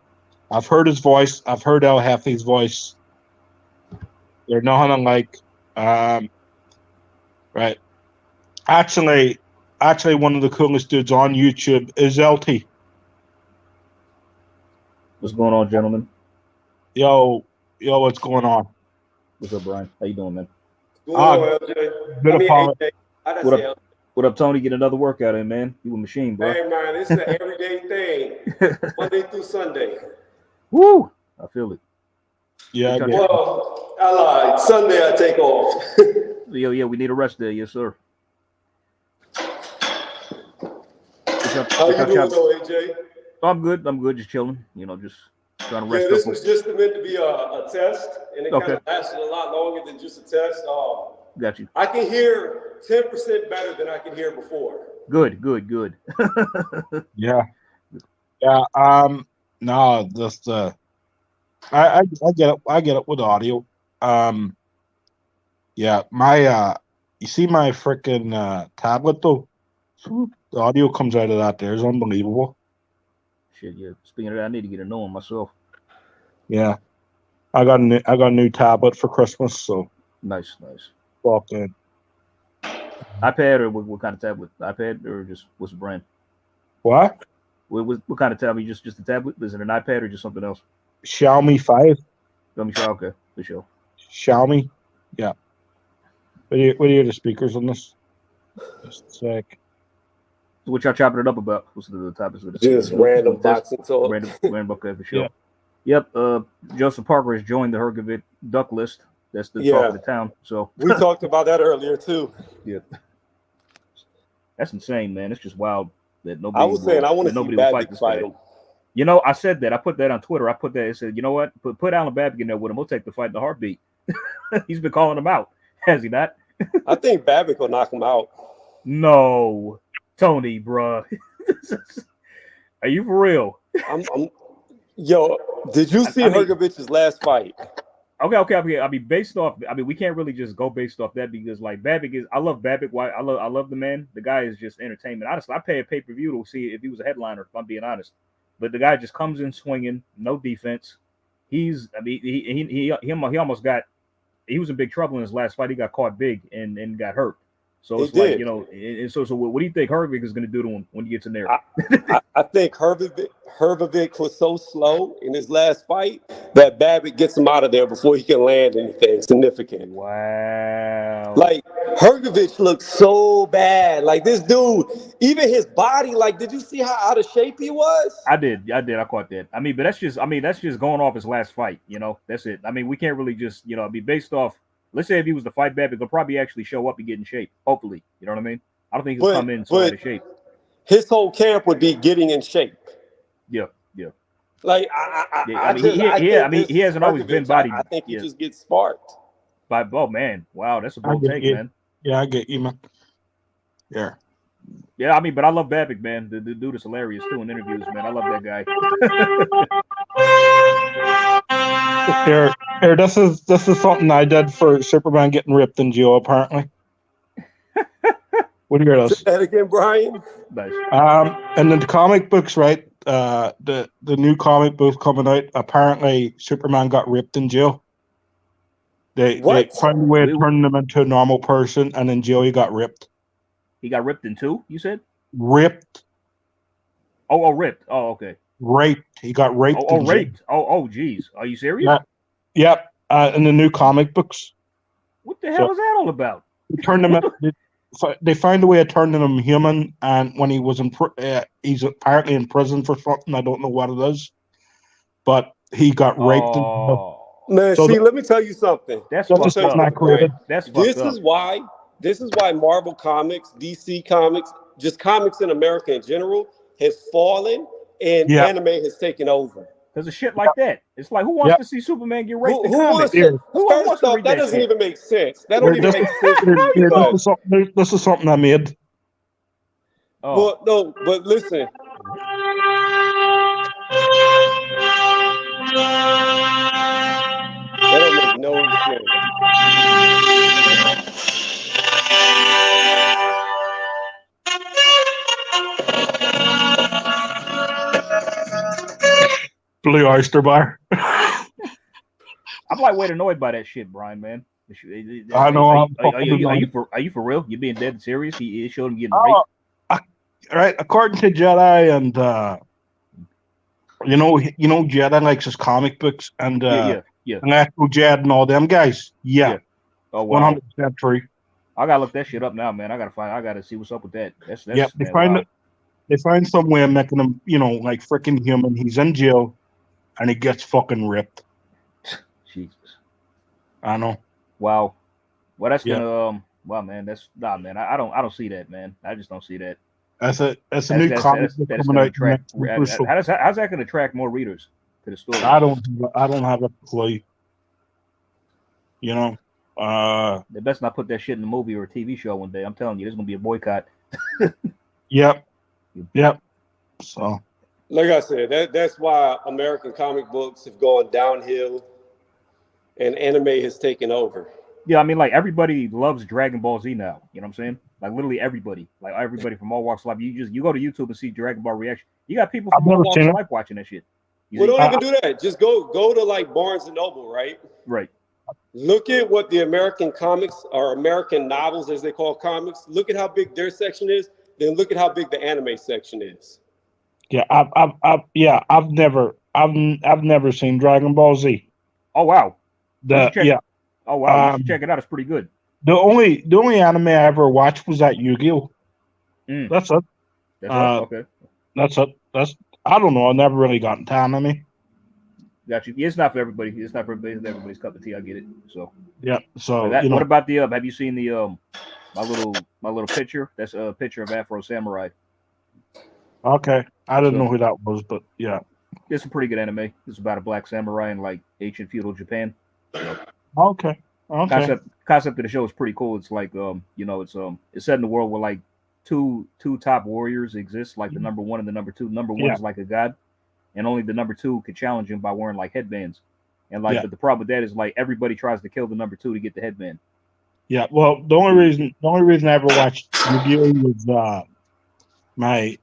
B: I've heard his voice. I've heard El Jefe's voice. They're nothing alike. Right. Actually, one of the coolest dudes on YouTube is LT.
D: What's going on, gentlemen?
B: Yo, what's going on?
D: What's up, Brian? How you doing, man?
A: Good on, LJ.
D: What up, Tony? Get another workout in, man. You a machine, bro.
A: Hey, man, it's an everyday thing. Monday through Sunday.
D: Woo! I feel it.
B: Yeah.
A: Well, I lied. Sunday I take off.
D: Yeah, we need a rest day. Yes, sir.
A: How you doing, though, AJ?
D: I'm good. Just chilling. Just trying to rest.
A: Yeah, this was just meant to be a test, and it kind of lasted a lot longer than just a test.
D: Got you.
A: I can hear 10% better than I can hear before.
D: Good.
B: Yeah. No, just I get it. I get it with audio. Yeah, my you see my freaking tablet though. The audio comes out of that there is unbelievable.
D: Shit, yeah. Speaking of that, I need to get a new one myself.
B: Yeah, I got a new tablet for Christmas, so
D: nice.
B: Walk in.
D: iPad or what kind of tablet? iPad or just what's the brand?
B: What?
D: What kind of tablet? Just a tablet? Is it an iPad or just something else?
B: Xiaomi 5.
D: Okay, for sure.
B: Xiaomi, yeah. What are the speakers on this? Just a sec.
D: So what y'all chopping it up about? What's the topics of
A: Just random boxing talk.
D: Random okay, for sure. Yeah. Yep. Joseph Parker has joined the Hrgovic duck list. That's the talk of the town. So
A: we talked about that earlier too.
D: Yeah. That's insane, man. It's just wild that nobody.
A: I was saying I want to see Babbitt fight him.
D: I said that. I put that on Twitter. I said, you know what? Put Alan Babbitt in there with him. We'll take the fight in the heartbeat. He's been calling him out, has he not?
A: I think Babbitt will knock him out.
D: No, Tony, bro. Are you for real?
A: Yo, did you see Hrgovic's last fight?
D: Okay. I mean, we can't really just go based off that because, like, Babbitt is. I love Babbitt. Why? I love the man. The guy is just entertainment. Honestly, I pay a pay-per-view to see if he was a headliner. If I'm being honest, but the guy just comes in swinging, no defense. He almost got. He was in big trouble in his last fight. He got caught big and got hurt. So it's like, and so what do you think Hrgovic is going to do to him when he gets in there?
A: I think Hrgovic was so slow in his last fight that Babbitt gets him out of there before he can land anything significant.
D: Wow.
A: Like, Hrgovic looks so bad. Like, this dude, even his body, like, did you see how out of shape he was?
D: I did. I caught that. I mean, but that's just going off his last fight, That's it. I mean, we can't really just, be based off let's say if he was to fight Babbitt, he'll probably actually show up and get in shape. Hopefully, you know what I mean. I don't think he'll come in so out of shape.
A: His whole camp would be getting in shape.
D: Yeah.
A: Like
D: he hasn't always been body.
A: I think he just gets sparked.
D: By man, wow, that's a bold take, man.
B: Yeah, I get you, man. Yeah.
D: Yeah, I mean, but I love Babbitt, man. The dude is hilarious too in interviews, man. I love that guy.
B: Here, this is something I did for Superman getting ripped in jail, apparently. What do you hear this?
A: Say that again, Brian.
D: Nice.
B: And in the comic books, right? The new comic book coming out. Apparently, Superman got ripped in jail. They found a way of turning him into a normal person, and in jail he got ripped.
D: He got ripped in two, you said?
B: Ripped.
D: Oh, ripped. Oh, okay.
B: Raped. He got raped.
D: Raped. Oh, geez. Are you serious?
B: Yeah. Yep. In the new comic books.
D: What the hell is that all about?
B: They turned him. They found a way of turning him human, and when he was he's apparently in prison for something. I don't know what it is, but he got raped.
A: Man, see, let me tell you something.
D: That's fucked up. That's fucked
A: up. This is why Marvel Comics, DC Comics, just comics in America in general, has fallen and anime has taken over.
D: Because of shit like that. It's like, who wants to see Superman get raped in comics?
A: First off, that doesn't even make sense. That don't even make sense.
B: This is something I made.
A: Oh. Well, no, but listen. That don't make no sense.
B: Blue Oyster Bar.
D: I'm like way annoyed by that shit, Brian, man.
B: I know.
D: Are you for real? You being dead serious? He showed him getting raped.
B: Right, according to Jedi, and you know, Jedi likes his comic books, and and Echo Jed and all them guys. Yeah.
D: Oh, wow.
B: 100% true.
D: I gotta look that shit up now, man. I gotta see what's up with that. That's
B: they find some way of making him, like freaking human. He's in jail, and he gets fucking ripped.
D: Jesus.
B: I know.
D: Wow. Well, that's gonna wow, man. That's man. I don't see that, man. I just don't see that.
B: That's a new comic coming out.
D: How's that going to attract more readers to the story?
B: I don't have a clue.
D: They best not put that shit in a movie or a TV show one day. I'm telling you, there's going to be a boycott.
B: Yep. So,
A: like I said, that's why American comic books have gone downhill, and anime has taken over.
D: Yeah, I mean, like, everybody loves Dragon Ball Z now. You know what I'm saying? Like, literally everybody. Like, everybody from all walks of life. You go to YouTube and see Dragon Ball reaction. You got people from all walks of life watching that shit.
A: Well, don't even do that. Just go to, like, Barnes & Noble, right?
D: Right.
A: Look at what the American comics, or American novels, as they call comics. Look at how big their section is. Then look at how big the anime section is.
B: Yeah, I've never seen Dragon Ball Z.
D: Oh, wow.
B: Oh
D: wow! You should check it out. It's pretty good.
B: The only anime I ever watched was that Yu-Gi-Oh. That's it.
D: Okay.
B: That's it. I don't know. I never really got into anime.
D: Got you. Yeah, it's not for everybody. It's not for everybody's cup of tea. I get it. So
B: yeah. So
D: what about the? Have you seen the my little picture? That's a picture of Afro Samurai.
B: Okay, I didn't know who that was, but yeah,
D: it's a pretty good anime. It's about a black samurai in like ancient feudal Japan. So,
B: Okay.
D: Concept of the show is pretty cool. It's like it's set in the world where like two top warriors exist, like the number one and the number two. Number one is like a god, and only the number two could challenge him by wearing like headbands. And like but the problem with that is like everybody tries to kill the number two to get the headband.
B: Yeah, well, the only reason I ever watched Yu-Gi-Oh was my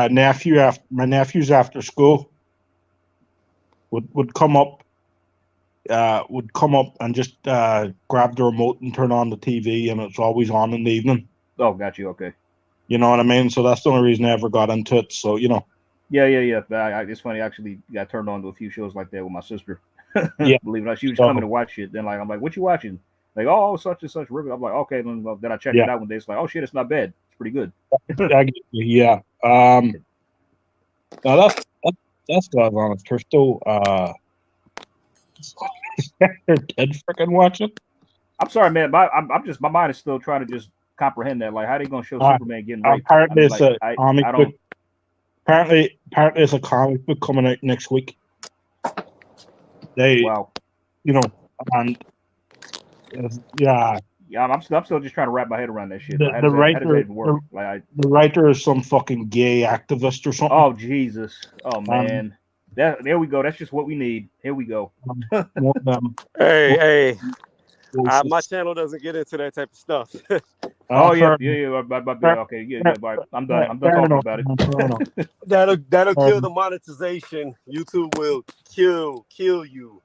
B: nephews after school would come up and just grab the remote and turn on the TV, and it's always on in the evening.
D: Oh, got you. Okay.
B: You know what I mean? So that's the only reason I ever got into it. So, Yeah.
D: It's funny. I actually got turned on to a few shows like that with my sister.
B: Yeah.
D: Believe it or not, she was coming to watch shit. Then like I'm like, what you watching? Like, oh, such and such river. I'm like, okay. Then I checked it out one day. It's like, oh shit, it's not bad. It's pretty good.
B: Yeah. Now that's God's honest truth, though. They're dead freaking watching.
D: I'm sorry, man. I'm just my mind is still trying to just comprehend that. Like, how they gonna show Superman getting raped?
B: Apparently,
D: I mean,
B: it's a comic
D: I
B: book.
D: don't.
B: Apparently, it's a comic book coming out next week. They,
D: Wow.
B: you know, and yeah,
D: Yeah, I'm still just trying to wrap my head around that shit.
B: the,
D: Like, how
B: the
D: does that
B: writer,
D: even work? Like,
B: the writer is some fucking gay activist or something.
D: oh Jesus, oh man, there we go. That's just what we need. Here we go.
B: One of them.
E: Hey,
B: was
E: my
B: just-
E: channel doesn't get into that type of stuff.
D: Oh
B: fair
D: yeah. Okay, yeah. Bye. I'm done. I'm done
B: fair
D: talking
B: enough,
D: about it.
B: fair enough.
E: That'll kill the monetization. YouTube will kill you.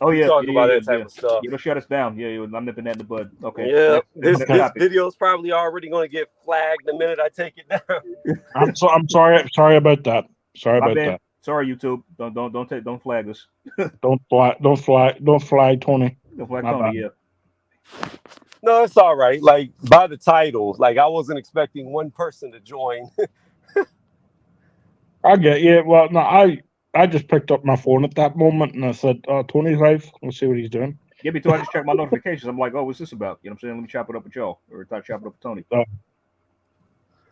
D: Oh
E: We
D: yeah,
E: talk about that type of stuff.
D: It'll shut us down. Yeah, I'm nipping that in the bud. Okay.
E: Yeah,
D: Next
E: this
D: topic.
E: video is probably already going to get flagged the minute I take it down.
B: I'm sorry about that. Sorry
D: My
B: about
D: bad.
B: that.
D: Sorry, YouTube. Don't flag us.
B: Don't fly, Tony.
D: Don't flag
B: My
D: Tony.
B: bad.
E: No, it's all right. Like by the title, like I wasn't expecting one person to join.
B: I get you. Well, no, I just picked up my phone at that moment and I said, Tony's live. Let's see what he's doing.
D: Yeah, me too. I just checked my notifications. I'm like, oh, what's this about? You know what I'm saying? Let me chop it up with y'all, or chop it up with Tony.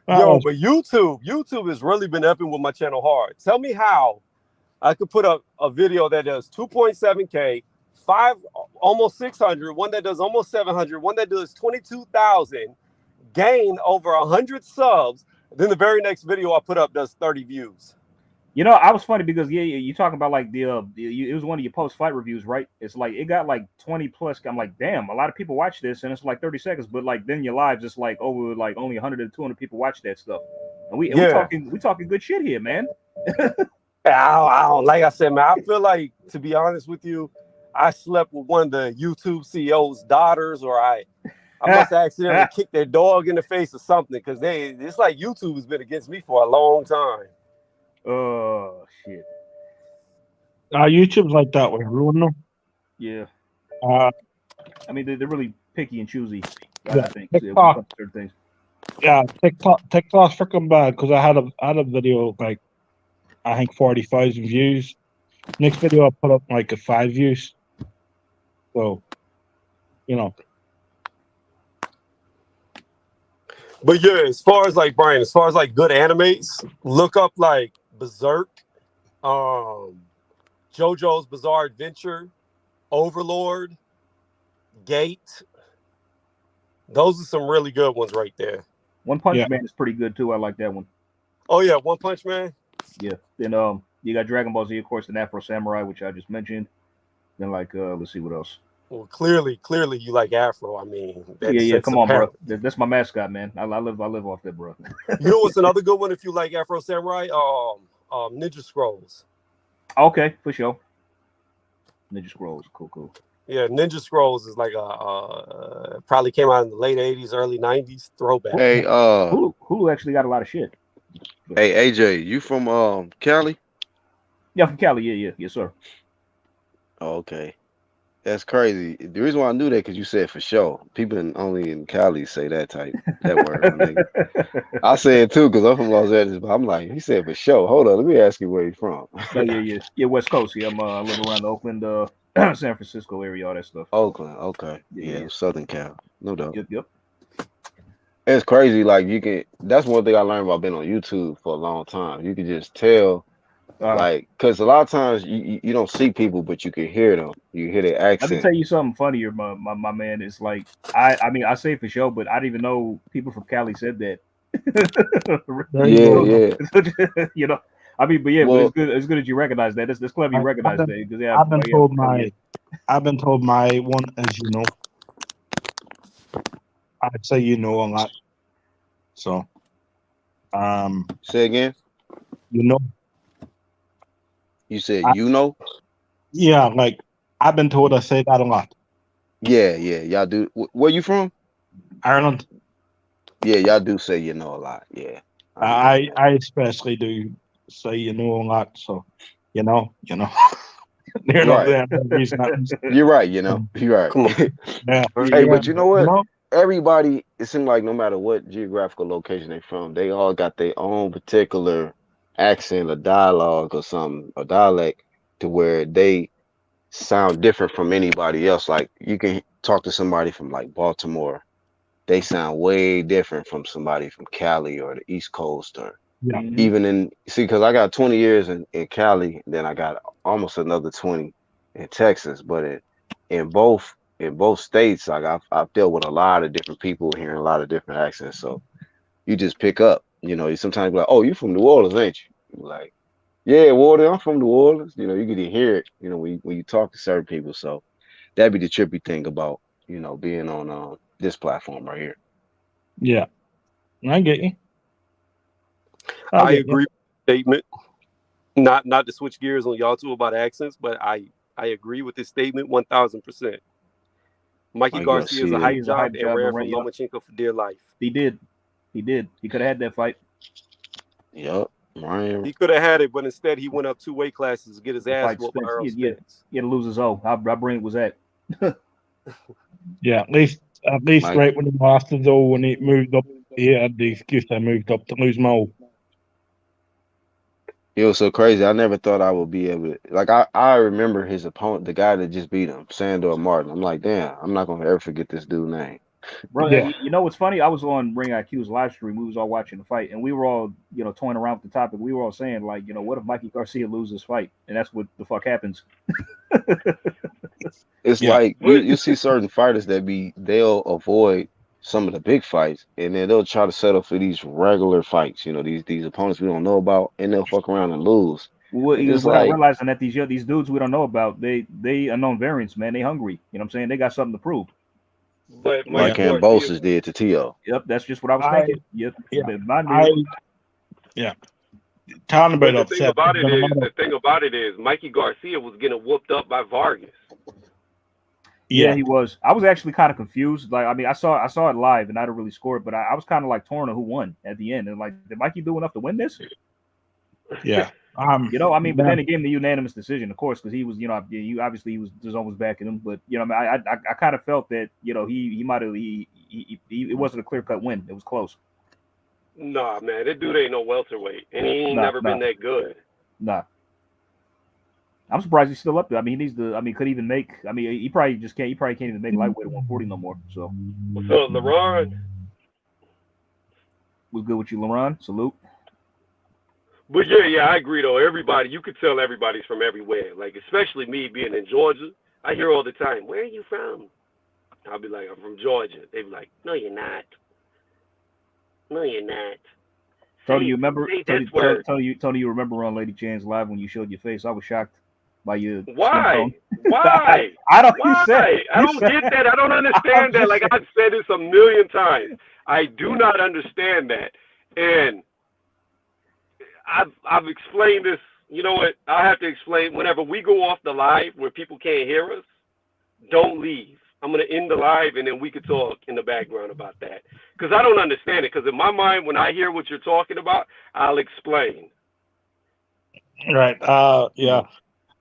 E: Yo, but YouTube has really been upping with my channel hard. Tell me how I could put up a video that does 2.7K, almost 600, one that does almost 700, one that does 22,000, gain over 100 subs. Then the very next video I put up does 30 views.
D: You know, I was funny because you talking about like it was one of your post-fight reviews, right? It's like it got like 20 plus. I'm like, damn, a lot of people watch this, and it's like 30 seconds. But like then your lives, it's like over like only 100 to 200 people watch that stuff. And we talking good shit here, man.
E: I don't, like I said, man, I feel like, to be honest with you, I slept with one of the YouTube CEO's daughters, or I must accidentally kick their dog in the face or something, because it's like YouTube has been against me for a long time.
D: Oh shit.
B: YouTube's like that way, everyone know.
D: Yeah.
B: Uh,
D: I mean, they're really picky and choosy.
B: Yeah,
D: I think.
B: TikTok.
D: Certain things.
B: yeah, TikTok's freaking bad because I had a video like I think 40,000 views. Next video I put up like a 5 views. So, you know.
E: But yeah, as far as like Brian, as far as like good animes, look up like Berserk, JoJo's Bizarre Adventure, Overlord, Gate. Those are some really good ones right there.
D: One Punch
B: Yeah.
D: Man is pretty good too. I like that one.
E: Oh yeah, One Punch Man.
D: Yeah. Then you got Dragon Ball Z, of course, and Afro Samurai, which I just mentioned. Then like let's see what else.
E: Well, clearly you like Afro. I mean,
D: Yeah. Come on,
E: apparent.
D: bro. That's my mascot, man. I live off that, bro.
E: You know what's another good one if you like Afro Samurai? Ninja Scrolls.
D: Okay, for sure. Ninja Scrolls, cool.
E: Yeah, Ninja Scrolls is like probably came out in the late 80s, early 90s throwback.
F: Hey,
D: Hulu actually got a lot of shit.
F: hey, AJ, you from Cali?
D: Yeah, from Cali. Yeah, yes, sir.
F: Oh, okay, that's crazy. The reason why I knew that because you said for sure. People only in Cali say that word. My nigga. I say it too because I'm from Los Angeles, but I'm like, he said for sure. Hold on, let me ask you where he's from.
D: Oh, yeah. West Coast. Yeah, I live around the Oakland, San Francisco area, all that stuff.
F: Oakland, okay,
D: Yeah.
F: yeah, Southern Cal, no doubt.
D: Yep.
F: It's crazy. Like you can. That's one thing I learned about being on YouTube for a long time. You can just tell. Like, because a lot of times you don't see people, but you can hear them. You hear their accent.
D: Let me tell you something funnier, my man. It's like I mean I say it for sure, but I didn't even know people from Cali said that.
F: Yeah.
D: You know, I mean, but yeah,
F: Well,
D: but it's good that you recognize that. It's clever you recognize that because yeah,
B: I've been told my one, as you know. I'd say you know a lot. So,
F: say again.
B: you know,
F: You said
B: I-
F: you know.
B: yeah, like I've been told I say that a lot.
F: Yeah, y'all do. Where you from?
B: Ireland.
F: Yeah, y'all do say you know a lot. Yeah.
B: I especially do say you know a lot. So, you know. They're not
F: Right.
B: there. Reason
F: You're right. You're right.
E: Come on.
B: yeah.
F: Hey, but you know what?
B: You know?
F: Everybody, it seems like no matter what geographical location they're from, they all got their own particular accent or dialogue or something, or dialect, to where they sound different from anybody else. Like you can talk to somebody from like Baltimore, they sound way different from somebody from Cali or the East Coast or
B: Yeah.
F: even in because I got 20 years in Cali, then I got almost another 20 in Texas. But in both states, like I've dealt with a lot of different people, hearing a lot of different accents. So you just pick up, you sometimes be like, oh, you from New Orleans, ain't you? You're like, yeah, Walter, I'm from New Orleans. You get to hear it, when you talk to certain people. So that'd be the trippy thing about, being on this platform right here.
B: Yeah. I get you.
E: I
B: get
E: agree with the statement. Not to switch gears on y'all two about accents, but I agree with this statement 1,000%. Mikey Garcia is a hype
D: He's a hype
E: job and
D: job
E: ran
D: and
E: from
D: ran, yep.
E: Lomachenko for dear life.
D: He did. He could have had that fight.
F: Yep. Ryan.
E: He could have had it, but instead he went up 2 weight classes to get his ass
D: Fight
E: whooped by
D: Spence.
E: Earl
D: Yeah,
E: Spence.
D: he had to lose his O. How brilliant was that?
B: Yeah, at least
F: Mike.
B: right when he lost his O, when he moved up, he had the excuse I moved up to lose my O.
F: It was so crazy. I never thought I would be able to. Like, I remember his opponent, the guy that just beat him, Sandor Martin. I'm like, damn, I'm not going to ever forget this dude's name.
D: Bro,
B: Yeah.
D: you know what's funny? I was on Ring IQ's live stream. We was all watching the fight, and we were all, toying around with the topic. We were all saying, like, what if Mikey Garcia loses this fight? And that's what the fuck happens.
F: It's
B: Yeah.
F: like you see certain fighters that they'll avoid some of the big fights, and then they'll try to settle for these regular fights. These opponents we don't know about, and they'll fuck around and lose.
D: We're
F: It's
D: not
F: like,
D: realizing that these dudes we don't know about, they unknown variants, man. They hungry. You know what I'm saying? They got something to prove.
E: But
F: like
E: Mikey
F: Kambosos did to T.O.
D: Yep, that's just what I was thinking. Yep.
B: Talking about
E: the
B: upset.
E: thing about it is Mikey Garcia was getting whooped up by Vargas.
D: Yeah, he was. I was actually kind of confused. Like, I mean, I saw it live, and I didn't really score it, but I was kind of like torn on who won at the end. And like, did Mikey do enough to win this?
B: Yeah.
D: But then it gave him the unanimous decision, of course, because he was, obviously he was almost backing him. But I kind of felt that he might have it wasn't a clear cut win. It was close.
E: Nah, man, that dude ain't no welterweight, and he ain't never been that good.
D: Nah. I'm surprised he's still up there. I mean, he needs to. I mean, could even make. I mean, he probably just can't. He probably can't even make lightweight at 140 no more. So,
E: what's up, LeRon?
D: Was good with you, LeRon. Salute.
E: But yeah, I agree though. Everybody, you could tell everybody's from everywhere. Like, especially me being in Georgia, I hear all the time, "Where are you from?" I'll be like, "I'm from Georgia." They be like, "No, you're not. No, you're not."
D: Tony, you remember? Tony, you remember on Lady Chan's live when you showed your face? I was shocked by your.
E: Why? Why?
D: I don't.
E: Why? I don't get that. I don't understand that. Like, I've said this a million times. I do not understand that, and I've explained this. You know what? I have to explain. Whenever we go off the live where people can't hear us, don't leave. I'm going to end the live, and then we could talk in the background about that. Because I don't understand it. Because in my mind, when I hear what you're talking about, I'll explain.
B: Right. Yeah.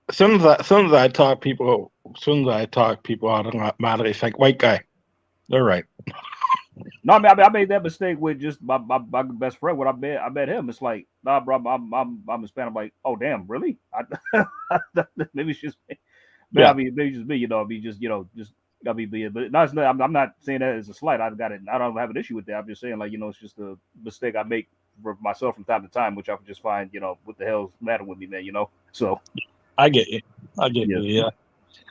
B: As soon as I talk people out of matter, they think white guy. They're right.
D: No, I mean, I made that mistake with just my best friend. When I met him, it's like, nah, bro, I'm Hispanic. I'm like, oh damn, really? Maybe it's just me.
B: Yeah.
D: I mean, maybe just me. I mean, just I mean, but no, I'm not saying that as a slight. I don't have an issue with that. I'm just saying, like, it's just a mistake I make for myself from time to time, which I just find, what the hell's the matter with me, man? So
B: I get you. Yeah.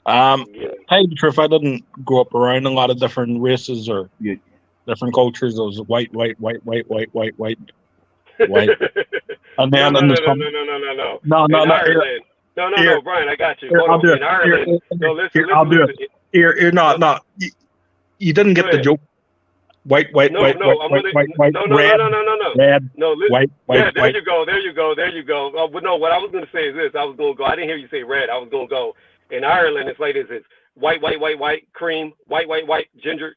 B: Hey, if I didn't grow up around a lot of different races or different cultures, those white. And then
E: No, Brian, I got you. Hold on. In Ireland, listen.
B: You didn't get the joke. White, red,
E: white. Yeah, there you go. Oh, but no, what I was going to say is this. I didn't hear you say red. I was going to go. In Ireland, it's like this. It's white, cream, white, ginger,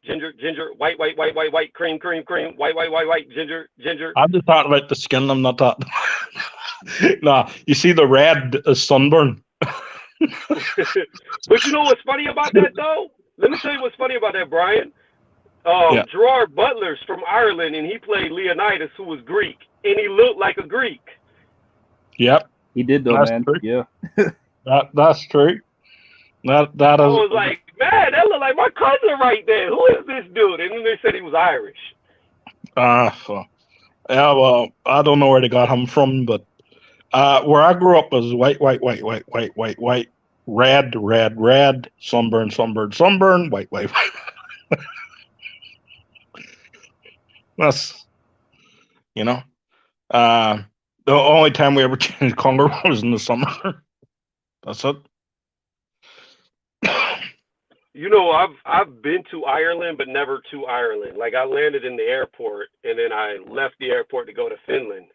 E: white, cream, white, ginger.
B: I'm just talking about the skin. I'm not talking. No, you see the red is sunburn.
E: But you know what's funny about that, though? Let me tell you what's funny about that, Brian. Gerard Butler's from Ireland, and he played Leonidas, who was Greek, and he looked like a Greek.
B: Yep,
D: he did though,
B: that's
D: man.
B: True.
D: Yeah,
B: that's true. That
E: I
B: is.
E: was like, Man, that looked like my cousin right there. Who is this dude? And then they said he was Irish.
B: So, yeah, well, I don't know where they got him from, but where I grew up was white, red, sunburn, white, white. That's, you know, the only time we ever changed color was in the summer. That's it.
E: You know, I've been to Ireland, but never to Ireland. Like I landed in the airport, and then I left the airport to go to Finland.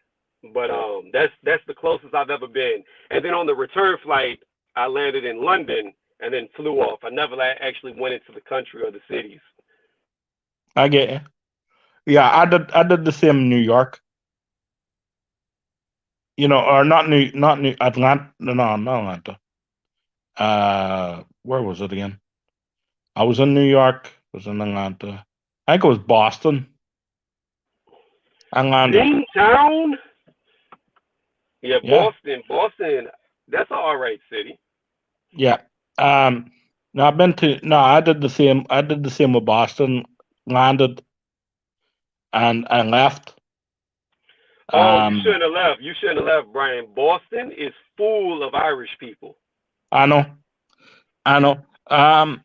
E: But that's the closest I've ever been. And then on the return flight, I landed in London and then flew off. I never actually went into the country or the cities.
B: I get you. Yeah, I did the same in New York. You know, or not New Atlanta. No, not Atlanta. Where was it again? I was in New York. Was in Atlanta. I think it was Boston. Atlanta.
E: Town. Yeah,
B: Yeah.
E: Boston. That's an all right city.
B: Yeah. No, I did the same. I did the same with Boston. Landed, and I left.
E: Oh, you shouldn't have left. You shouldn't have left, Brian. Boston is full of Irish people.
B: I know. I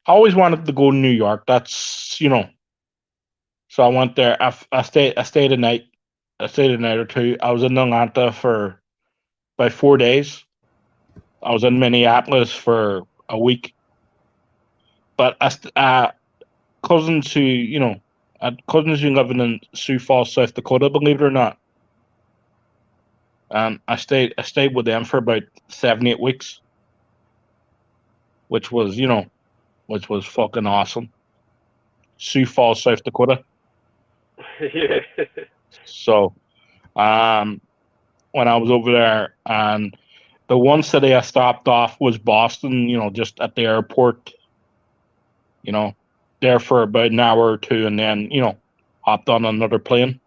B: always wanted to go to New York. That's, you know. So I went there. I stayed a night. I stayed a night or two. I was in Atlanta for about 4 days. I was in Minneapolis for a week. But cousins who, you know, I had cousins who living in Sioux Falls, South Dakota, believe it or not. I stayed with them for about 7-8 weeks, which was fucking awesome. Sioux Falls, South Dakota.
E: Yeah.
B: So, when I was over there, and the one city I stopped off was Boston. You know, just at the airport. You know, there for about an hour or two, and then, you know, hopped on another plane.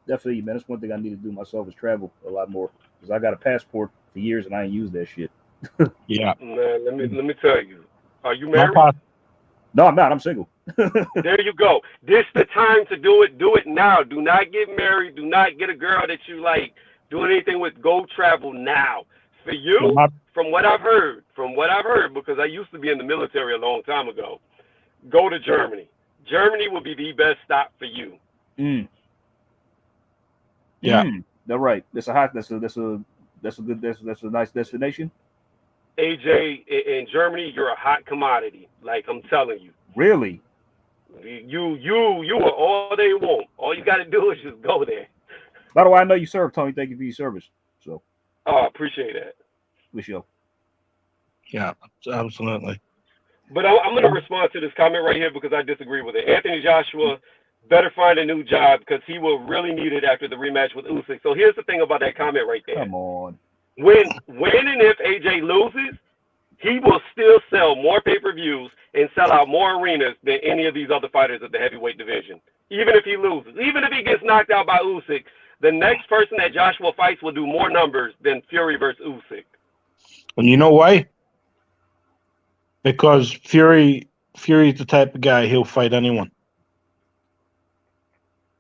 D: Definitely, man. That's one thing I need to do myself is travel a lot more because I got a passport for years and I ain't used that shit.
B: Yeah.
E: Man, let me tell you. Are you
B: My
E: married?
D: No, I'm not. I'm single.
E: There you go. This the time to do it. Do it now. Do not get married. Do not get a girl that you like. Do anything with. Go travel now. For you, from what I've heard, because I used to be in the military a long time ago, go to Germany. Germany will be the best stop for you.
B: Yeah.
D: That's right. That's a nice destination.
E: AJ, in Germany, you're a hot commodity. Like I'm telling you.
D: Really?
E: You are all they want. All you got to do is just go there.
D: By the way, I know you served, Tony. Thank you for your service. So.
E: Oh, I appreciate that.
D: Wish you.
B: Yeah, absolutely.
E: But I'm going to respond to this comment right here because I disagree with it. Anthony Joshua better find a new job because he will really need it after the rematch with Usyk. So here's the thing about that comment right there.
D: Come on.
E: When and if AJ loses, he will still sell more pay-per-views and sell out more arenas than any of these other fighters at the heavyweight division. Even if he loses, even if he gets knocked out by Usyk, the next person that Joshua fights will do more numbers than Fury versus Usyk.
B: And you know why? Because Fury's the type of guy, he'll fight anyone.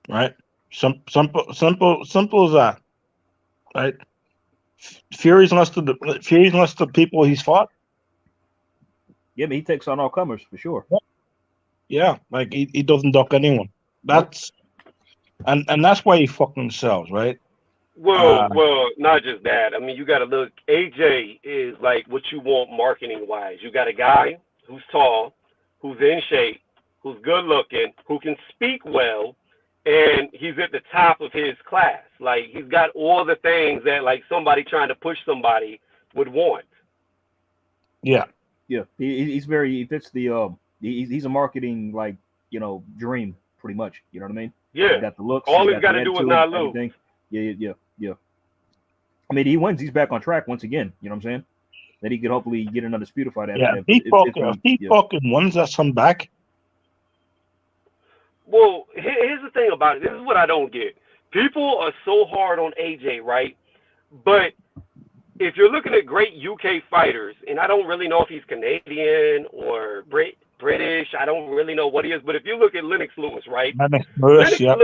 B: Right? Simple as that. Right? Fury's listed the people he's fought.
D: Yeah, but he takes on all comers for sure.
B: Yeah, like he doesn't duck anyone. That's and that's why he fucking sells, right?
E: Well, not just that. I mean, you got to look. AJ is like what you want marketing wise. You got a guy who's tall, who's in shape, who's good looking, who can speak well, and he's at the top of his class. Like he's got all the things that like somebody trying to push somebody would want.
B: Yeah.
D: Yeah, he fits the he's a marketing like, you know, dream pretty much. You know what I mean?
E: Yeah.
D: He got the looks.
E: All he's got to do is not lose.
D: Yeah. I mean, he wins. He's back on track once again. You know what I'm saying? That he could hopefully get another Disputed fight.
B: Yeah, if he fucking wins that some back.
E: Well, here's the thing about it. This is what I don't get. People are so hard on AJ, right? But if you're looking at great UK fighters, and I don't really know if he's Canadian or British, I don't really know what he is, but if you look at Lennox Lewis, right?
B: Lewis, yep.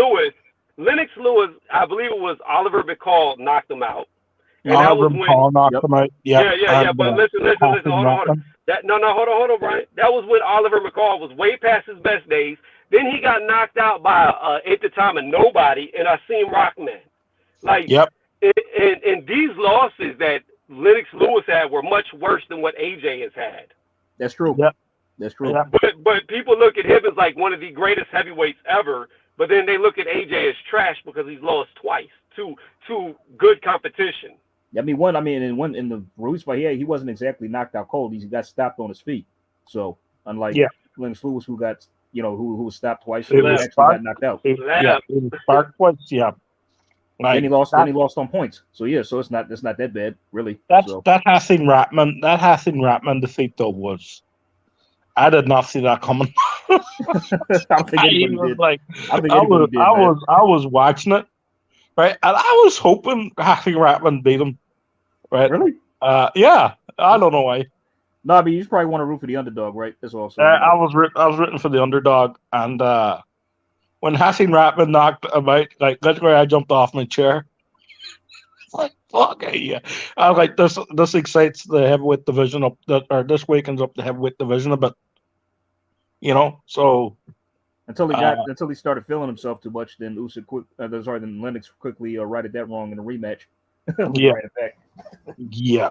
E: Lennox Lewis, I believe it was Oliver McCall knocked him out. And
B: Oliver McCall knocked him out. Yep.
E: Yeah. But listen. Hold on. Hold on, Brian. That was when Oliver McCall was way past his best days. Then he got knocked out by at the time a nobody, and Asim Rockman. Like,
B: yep.
E: And these losses that Lennox Lewis had were much worse than what AJ has had.
D: That's true.
B: Yep.
D: That's true.
B: Yep.
E: But people look at him as like one of the greatest heavyweights ever, but then they look at AJ as trash because he's lost twice to good competition.
D: In the Ruiz fight, he wasn't exactly knocked out cold. He got stopped on his feet. So unlike Lennox Lewis, who got who was stopped twice, he actually got knocked out.
B: It was spark points. Yeah. Like,
D: then he lost on points. So it's not that bad, really.
B: That Hasim Ratman defeat though was, I did not see that coming. I was watching it, right, and I was hoping Hasim Ratman beat him. Right?
D: Really?
B: Yeah. I don't know why.
D: No, I mean, you just probably want to root for the underdog, right? That's also.
B: I was rooting for the underdog, and when Hasim Ratman knocked him out, like literally, I jumped off my chair. Like, fuck yeah! I was like, this excites the heavyweight division or this weekend's up the heavyweight division a bit. So
D: until he started feeling himself too much, then then Lennox quickly righted that wrong in a rematch.
B: Yeah.
D: Yeah.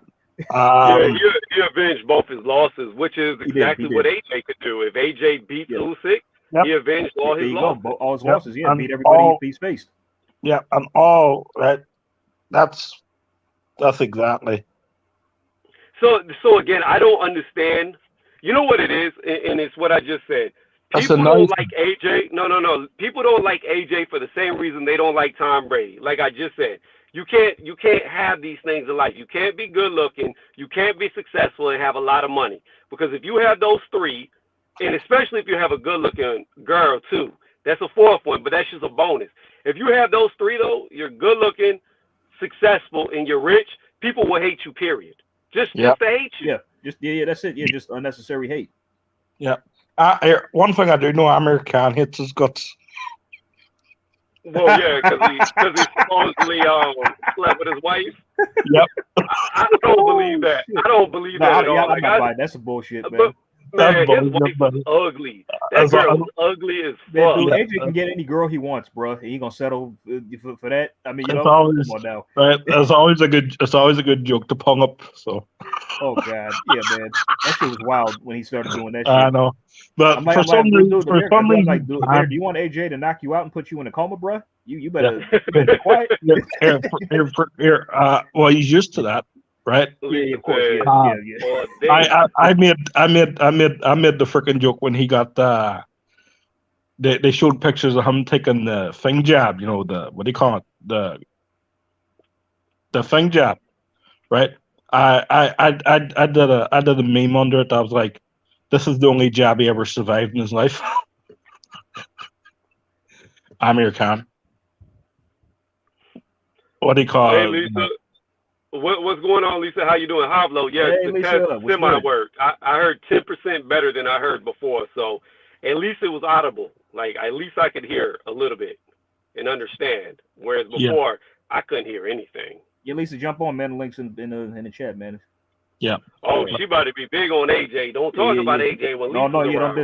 E: He avenged both his losses, which is exactly what AJ could do. If AJ beats Usyk, he avenged all his losses.
D: All his losses, beat everybody he's faced.
B: Yeah, and all right. That's exactly.
E: So again, I don't understand. You know what it is, and it's what I just said. People don't like AJ. No. People don't like AJ for the same reason they don't like Tom Brady. Like I just said. You can't have these things in life. You can't be good looking. You can't be successful and have a lot of money. Because if you have those three, and especially if you have a good looking girl too, that's a fourth one, but that's just a bonus. If you have those three though, you're good looking, successful, and you're rich, people will hate you, period. Just to hate you.
D: Yeah, that's it. Yeah, just unnecessary hate.
B: Yeah. One thing I do know, Amir Khan hates his guts.
E: Well, yeah, because he supposedly slept with his wife.
B: Yep.
E: I don't believe that. I don't believe that at all.
D: That's a bullshit, man.
E: Man, his wife was ugly. That girl was ugly as fuck.
D: Dude, AJ can get any girl he wants, bro. He gonna settle for that. I mean,
B: come on now. Right? It's always a good joke to pong up. So.
D: Oh God, yeah, man, that shit was wild when he started doing that shit.
B: I know, but for some reason,
D: do you want AJ to knock you out and put you in a coma, bro? You better be quiet.
B: Well, he's used to that. Right?
D: Yeah, of course. Yeah.
B: I made the freaking joke when he got they showed pictures of him taking the thing jab, the what do you call it? The thing jab, right? I did a meme under it. I was like, this is the only jab he ever survived in his life. Amir Khan. What do you call
E: it? Hey, Lisa. What's going on, Lisa? How you doing? Havlo, the test semi-worked. I heard 10% better than I heard before, so at least it was audible. Like, at least I could hear a little bit and understand, whereas before, I couldn't hear anything.
D: Yeah, Lisa, jump on, man. Links in the chat, man.
B: Yeah.
E: Oh, she about to be big on AJ. Don't talk about AJ when Lisa's
B: around.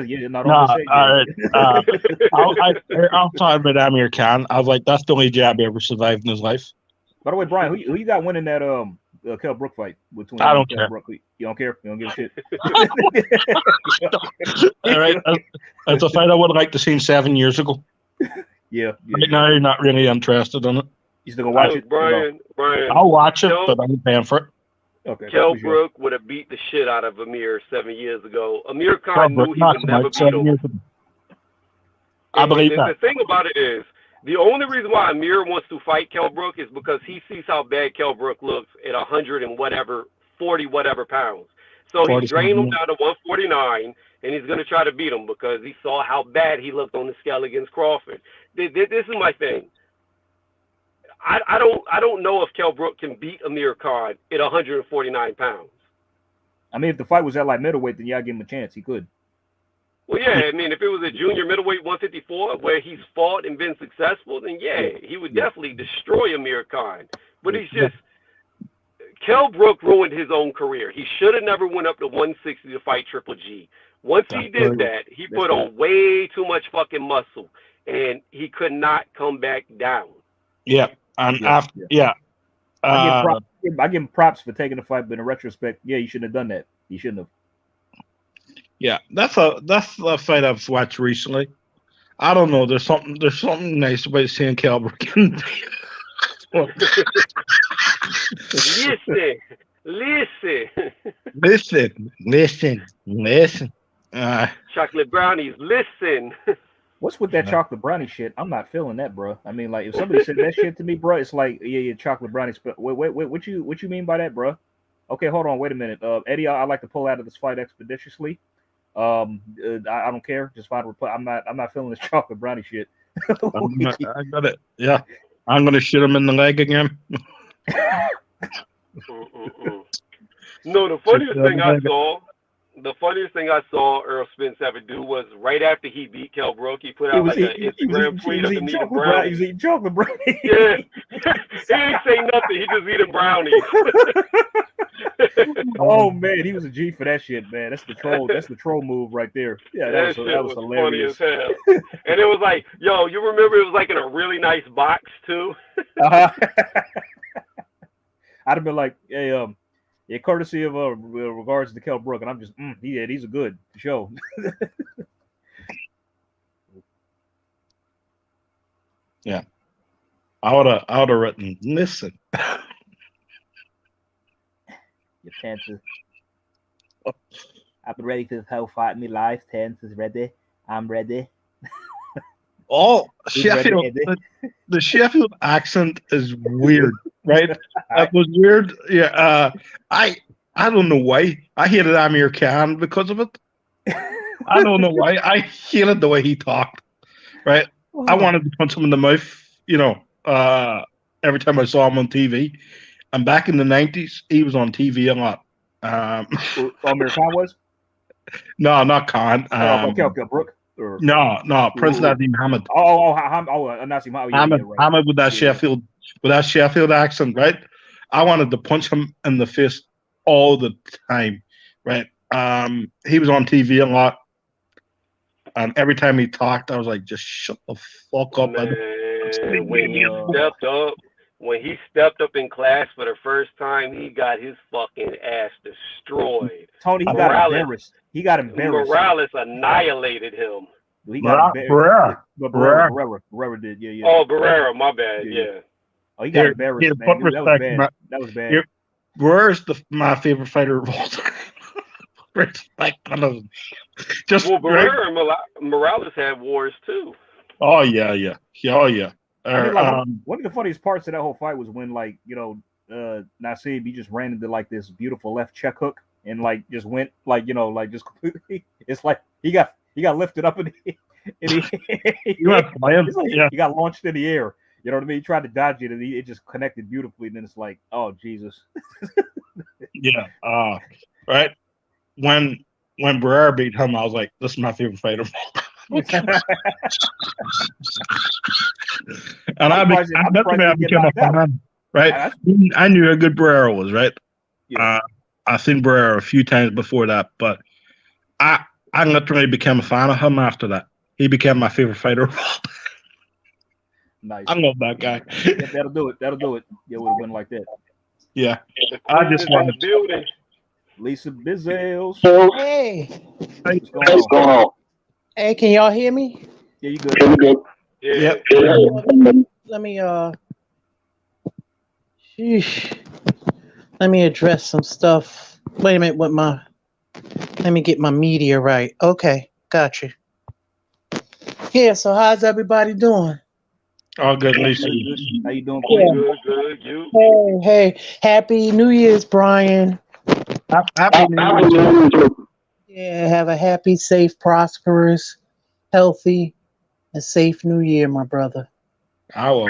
B: I'll talk about Amir Khan. I was like, that's the only jab he ever survived in his life.
D: By the way, Brian, who you got winning that Kell Brook fight between?
B: I don't care.
D: Brook? You don't care? You don't give a shit?
B: All right, that's a fight I would have liked to see 7 years ago.
D: Yeah.
B: Right now, you're not really interested in it.
D: You still gonna watch it?
E: Brian,
B: I'll watch it, but I'm paying for it.
D: Okay.
E: Kell Brook would have beat the shit out of Amir 7 years ago. Amir Khan knew he would never beat him.
B: I believe that.
E: The thing about it is, the only reason why Amir wants to fight Kell Brook is because he sees how bad Kell Brook looks at 40 whatever pounds. So he's drained him down to 149, and he's going to try to beat him because he saw how bad he looked on the scale against Crawford. This is my thing. I don't know if Kell Brook can beat Amir Khan at 149 pounds.
D: I mean, if the fight was at like middleweight, then yeah, I give him a chance. He could.
E: Well, yeah, I mean, if it was a junior middleweight 154 where he's fought and been successful, then yeah, he would definitely destroy Amir Khan. But he's just Kell Brook ruined his own career. He should have never went up to 160 to fight Triple G. Once he did that, he put on way too much fucking muscle, and he could not come back down.
B: Yeah, and after
D: I give him props for taking the fight, but in retrospect, yeah, he shouldn't have done that. He shouldn't have.
B: Yeah, that's a fight I've watched recently. I don't know. There's something nice about seeing Kell Brook. Listen.
E: Chocolate brownies, listen.
D: What's with that chocolate brownie shit? I'm not feeling that, bro. I mean, like, if somebody said that shit to me, bro, it's like, yeah, chocolate brownies. But wait, what you mean by that, bro? Okay, hold on, wait a minute. Eddie, I'd like to pull out of this fight expeditiously. I don't care. Just find a reply. I'm not feeling this chocolate brownie shit.
B: I got it. Yeah, I'm gonna shoot him in the leg again.
E: No, the funniest thing I saw Earl Spence ever do was right after he beat Kell Brook, he put out like an Instagram tweet of him eating brownies.
D: He was eating chocolate brownies.
E: Yeah, he ain't say nothing. He just eating brownies.
D: Oh man, he was a G for that shit, man. That's the troll move right there. Yeah, that was hilarious.
E: Funny as hell. And it was like, yo, you remember it was like in a really nice box too.
D: I'd have been like, hey, yeah, courtesy of regards to Kell Brook, and I'm just, these are good to show.
B: Yeah, I would have written, listen.
D: Your chances. I've been ready for this whole fight in my life. Chances ready. I'm ready.
B: Oh, Sheffield. The Sheffield accent is weird, right? That was weird. Yeah. I don't know why. I hated Amir Khan because of it. I don't know why. I hated the way he talked. Right. I wanted to punch him in the mouth. Every time I saw him on TV. And back in the 90s, he was on TV a lot.
D: Amir Khan was?
B: No, not Khan.
D: Kell Brook.
B: No, Prince Naseem Hamed.
D: Naseem Hamed.
B: Hamed with that Sheffield accent, right? I wanted to punch him in the face all the time, right? He was on TV a lot, and every time he talked, I was like, just shut the fuck up.
E: Man, when he stepped up in class for the first time, he got his fucking ass destroyed.
D: Tony, he got embarrassed.
E: Morales annihilated him.
D: He got embarrassed. Barrera did, yeah.
E: Oh, Barrera, my bad, yeah.
D: Oh, he got embarrassed, man. That was bad.
B: Barrera's my favorite fighter of all time.
E: Barrera and Morales had wars too.
B: Oh yeah. Oh yeah.
D: I mean, one of the funniest parts of that whole fight was when, like, Naseem, he just ran into like this beautiful left check hook and like just went like, just completely. It's like he got lifted up in the he got launched in the air. You know what I mean? He tried to dodge it and it just connected beautifully. And then it's like, oh Jesus.
B: Yeah. Right. When Barrera beat him, I was like, this is my favorite fighter. And I became a fan, right? I knew how good Barrera was, right? Yeah. I've seen Barrera a few times before that, but I literally became a fan of him after that. He became my favorite fighter.
D: Nice.
B: I love that guy.
D: Yeah, that'll do it. Yeah, it would have been like that.
B: Yeah. I just wanted to.
D: Lisa Bizzales.
G: Hey.
D: What's going on?
G: Hey, can y'all hear me?
D: Yeah, you good.
E: Yeah.
G: Let me let me address some stuff. Wait a minute, let me get my media right. Okay, gotcha. Yeah, so how's everybody doing?
B: All good, Lisa.
D: How you doing?
E: Good. You?
G: Hey, happy New Year's, Brian.
B: Happy New Year.
G: Yeah, have a happy, safe, prosperous, healthy, and safe New Year, my brother.
B: I will.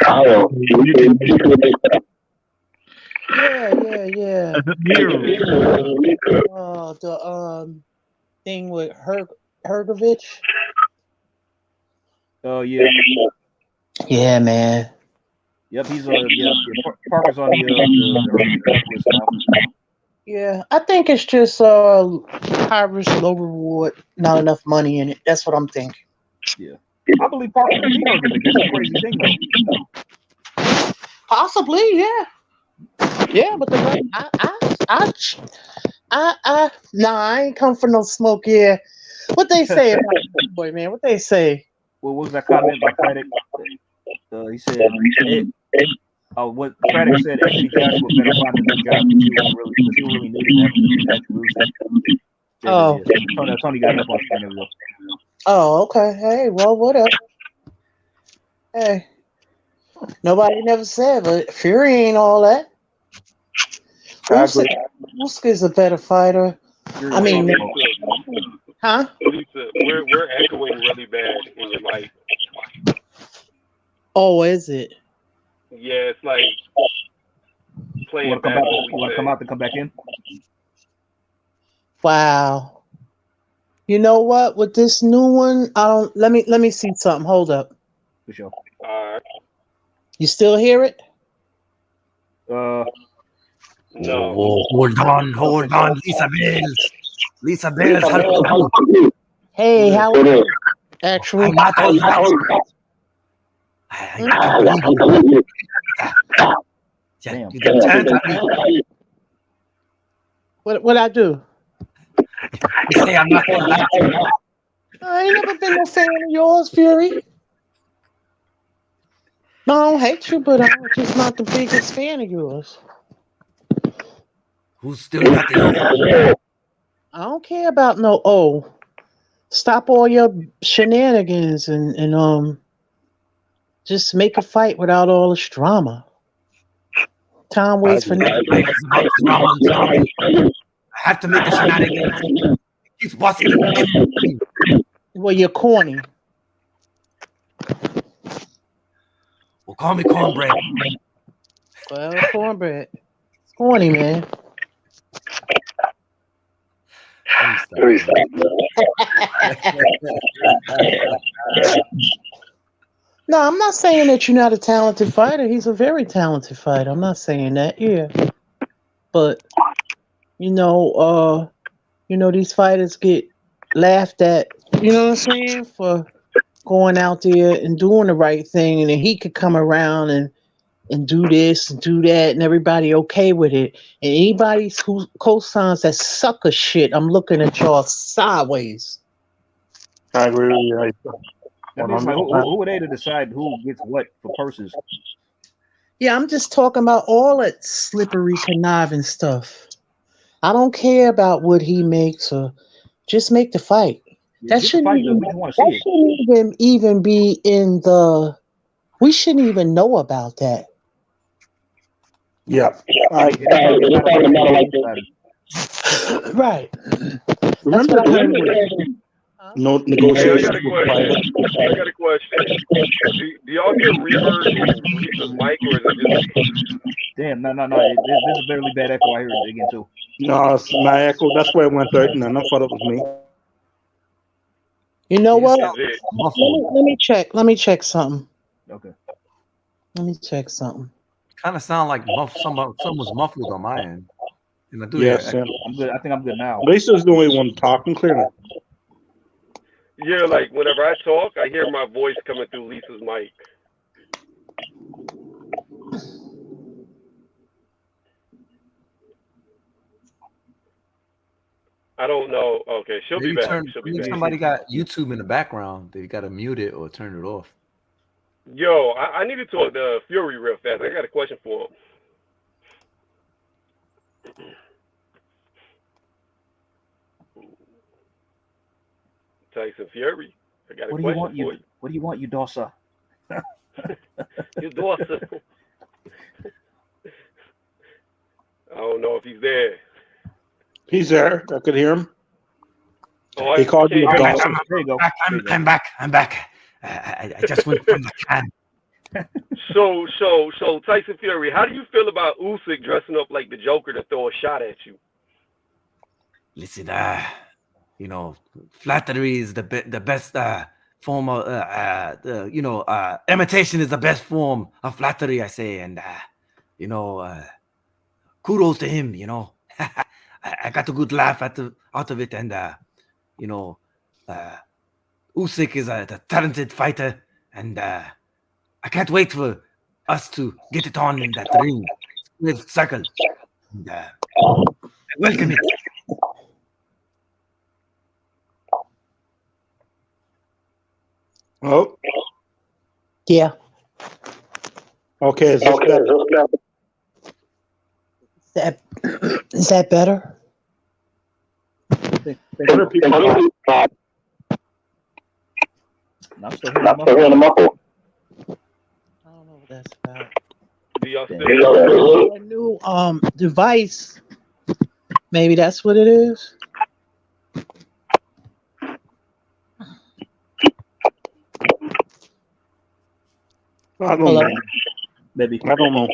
G: Yeah. The thing with Hergovich.
D: Oh yeah.
G: Yeah, man.
D: Yep, he's Parker's on the list now.
G: Yeah, I think it's just high risk, low reward, not enough money in it. That's what I'm thinking.
D: Yeah. I believe Parker can beat Hergovich. That's a crazy thing though.
G: Possibly, yeah. Yeah, but I ain't come for no smoke here. What they say about that boy, man? What they say?
D: What was that comment by Craddock? He said, what Craddock said, Anthony Joshua better find a new job because he really needed that.
G: Oh.
D: Tony got it up on screen. There we go.
G: Oh, okay. Hey, well, whatever. Hey, nobody never said, but Fury ain't all that. Usyk a better fighter. I mean, huh?
E: Lisa, we're echoing really bad in your mic.
G: Oh, is it?
E: Yeah, it's like playing
D: you
E: back.
D: Want to come out to come back in?
G: Wow. You know what? With this new one, I don't. Let me see something. Hold up.
D: For sure.
G: You still hear it?
E: No.
H: Hold on, Lisa Bells. Hello.
G: Hey, how are you? Actually,
H: I'm not all right.
D: Damn.
G: What I do?
H: You say I'm not all right.
G: I ain't never been no fan of yours, Fury. No, I don't hate you, but I'm just not the biggest fan of yours.
H: Who's still got the
G: I don't care about no Stop all your shenanigans and just make a fight without all this drama. Time waits for nothing.
H: I have to make the shenanigans. Keeps busting.
G: Well, you're corny.
H: Well, call me cornbread.
G: Well, cornbread. Corny, man. No, I'm not saying that you're not a talented fighter. He's a very talented fighter. I'm not saying that. Yeah, but these fighters get laughed at. You know what I'm saying, for going out there and doing the right thing, and then he could come around and do this and do that, and everybody okay with it. And anybody who co-signs that sucker shit, I'm looking at y'all sideways.
B: I agree with you.
D: That means, like, who are they to decide who gets what for purses?
G: Yeah, I'm just talking about all that slippery conniving stuff. I don't care about what he makes, or just make the fight. That shouldn't even be in the. We shouldn't even know about that.
B: Yeah.
G: Right.
B: Remember the time when no negotiation?
E: I got a question. Do y'all hear reverb in Lisa's mic, or is it just me?
D: Damn, no. There's a very bad echo. I hear it again too.
B: No, it's my echo. That's why it went out, and I thought it was me.
G: You know what? Let me check. Let me check something.
D: Okay.
G: Let me check something.
H: Kind of sound like someone's muffled on my end. And I do
B: Yes,
H: hear
D: I'm good. I think I'm good now.
B: Lisa's the only one talking clearly.
E: Yeah, like whenever I talk, I hear my voice coming through Lisa's mic. I don't know. Okay, she'll be back.
H: Somebody got YouTube in the background. They got to mute it or turn it off.
E: Yo, I need to talk to Fury real fast. I got a question for him. Tyson Fury, I got a question for you.
D: What do you want, you Dossa?
E: You Dossa. I don't know if he's there.
B: He's there. I could hear him.
E: Oh,
B: he called you Dawson.
H: I'm back. I just went from the can.
E: So Tyson Fury, how do you feel about Usyk dressing up like the Joker to throw a shot at you?
H: Listen, flattery is the best form of imitation is the best form of flattery, I say, and kudos to him. I got a good laugh out of it, and Usyk is a talented fighter, and I can't wait for us to get it on in that ring with circle. And, I welcome it.
B: Oh,
G: Yeah.
B: okay. Is this better?
G: Is that better?
B: What are people talking?
D: I'm still hearing them up.
G: I don't know what that's about.
E: Do y'all
D: Damn.
E: still?
G: A new device. Maybe that's what it is.
B: I don't
G: Hello?
B: know.
D: Maybe.
B: I don't know.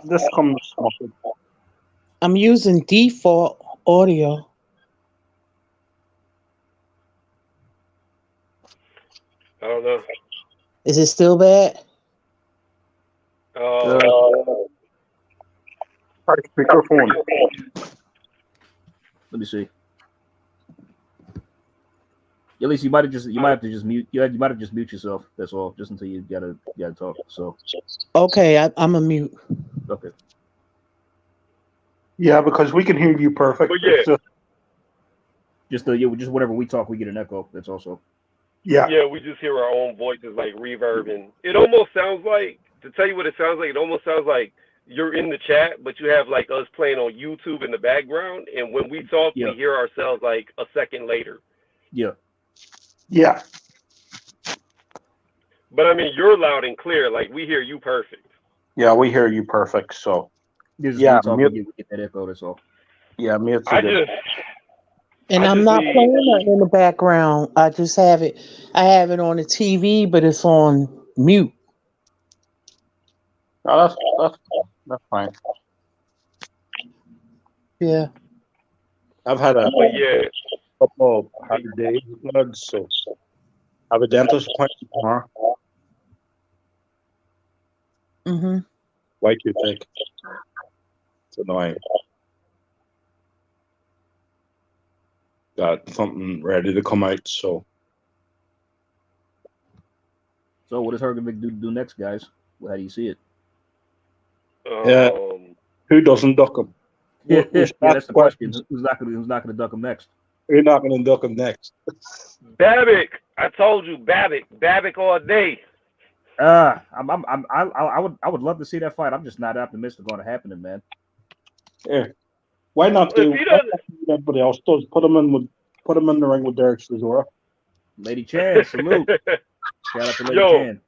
B: This comes.
G: I'm using default audio.
E: I don't know.
G: Is it still bad?
B: Speakerphone.
D: Let me see. At least you might have to just mute yourself. That's all, just until you gotta talk. So
G: Okay, I'm a mute.
D: okay.
B: Yeah, because we can hear you perfect.
E: But yeah.
D: Just whenever we talk, we get an echo. That's also.
B: Yeah.
E: Yeah, we just hear our own voices like reverbing. It almost sounds like, to tell you what it sounds like, it almost sounds like you're in the chat, but you have like us playing on YouTube in the background, and when we talk,
D: Yeah.
E: we hear ourselves like a second later.
D: Yeah.
B: Yeah.
E: But I mean, you're loud and clear. Like we hear you perfect.
B: Yeah, we hear you perfect. So
D: Just
B: yeah,
D: we talk,
B: mute.
D: we get that echo. That's all.
B: Yeah, mute.
G: And
E: I
G: I'm
E: just
G: not
E: need-
G: playing nothing in the background. I just have it. I have it on the TV, but it's on mute.
B: Oh, that's fine.
G: Yeah.
B: I've had a
E: But yeah,
B: couple of hard days, so I have a dentist appointment tomorrow.
G: Mm-hmm.
B: White toothache. It's annoying. Got something ready to come out, so
D: So what does Hergovic do next, guys? How do you see it?
B: Yeah. Who doesn't duck him?
D: Yeah,
B: Who's
D: that's the question.
B: questions?
D: Who's not gonna duck him next?
B: You're not going to duck him next.
E: Babbitt, I told you, Babbitt all day.
D: I would love to see that fight. I'm just not optimistic on it happening, man.
B: Yeah. Why not
E: If
B: do
E: he
B: what
E: doesn't,
B: everybody else does? Put him in the ring with Derek Chisora.
D: Lady Chan, salute. Shout out to Lady Chan.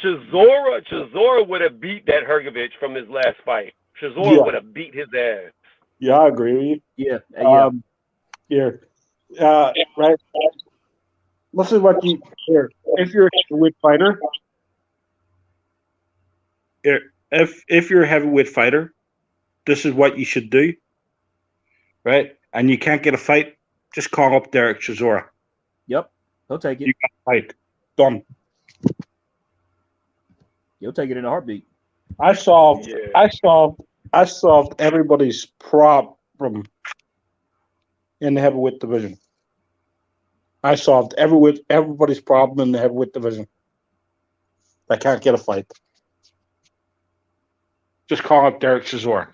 E: Chisora would have beat that Hergovich from his last fight. Chisora would have beat his ass.
B: Yeah, I agree with you.
D: Yeah.
B: Here. Right. This is what you here. If you're a heavyweight fighter, if you're a heavyweight fighter, this is what you should do. Right? And you can't get a fight, just call up Derek Chisora.
D: Yep. He'll take it.
B: You got a fight. Done.
D: He'll take it in a heartbeat.
B: I solved everybody's problem in the heavyweight division. I solved everybody's problem in the heavyweight division. They can't get a fight. Just call up Derek Chisora.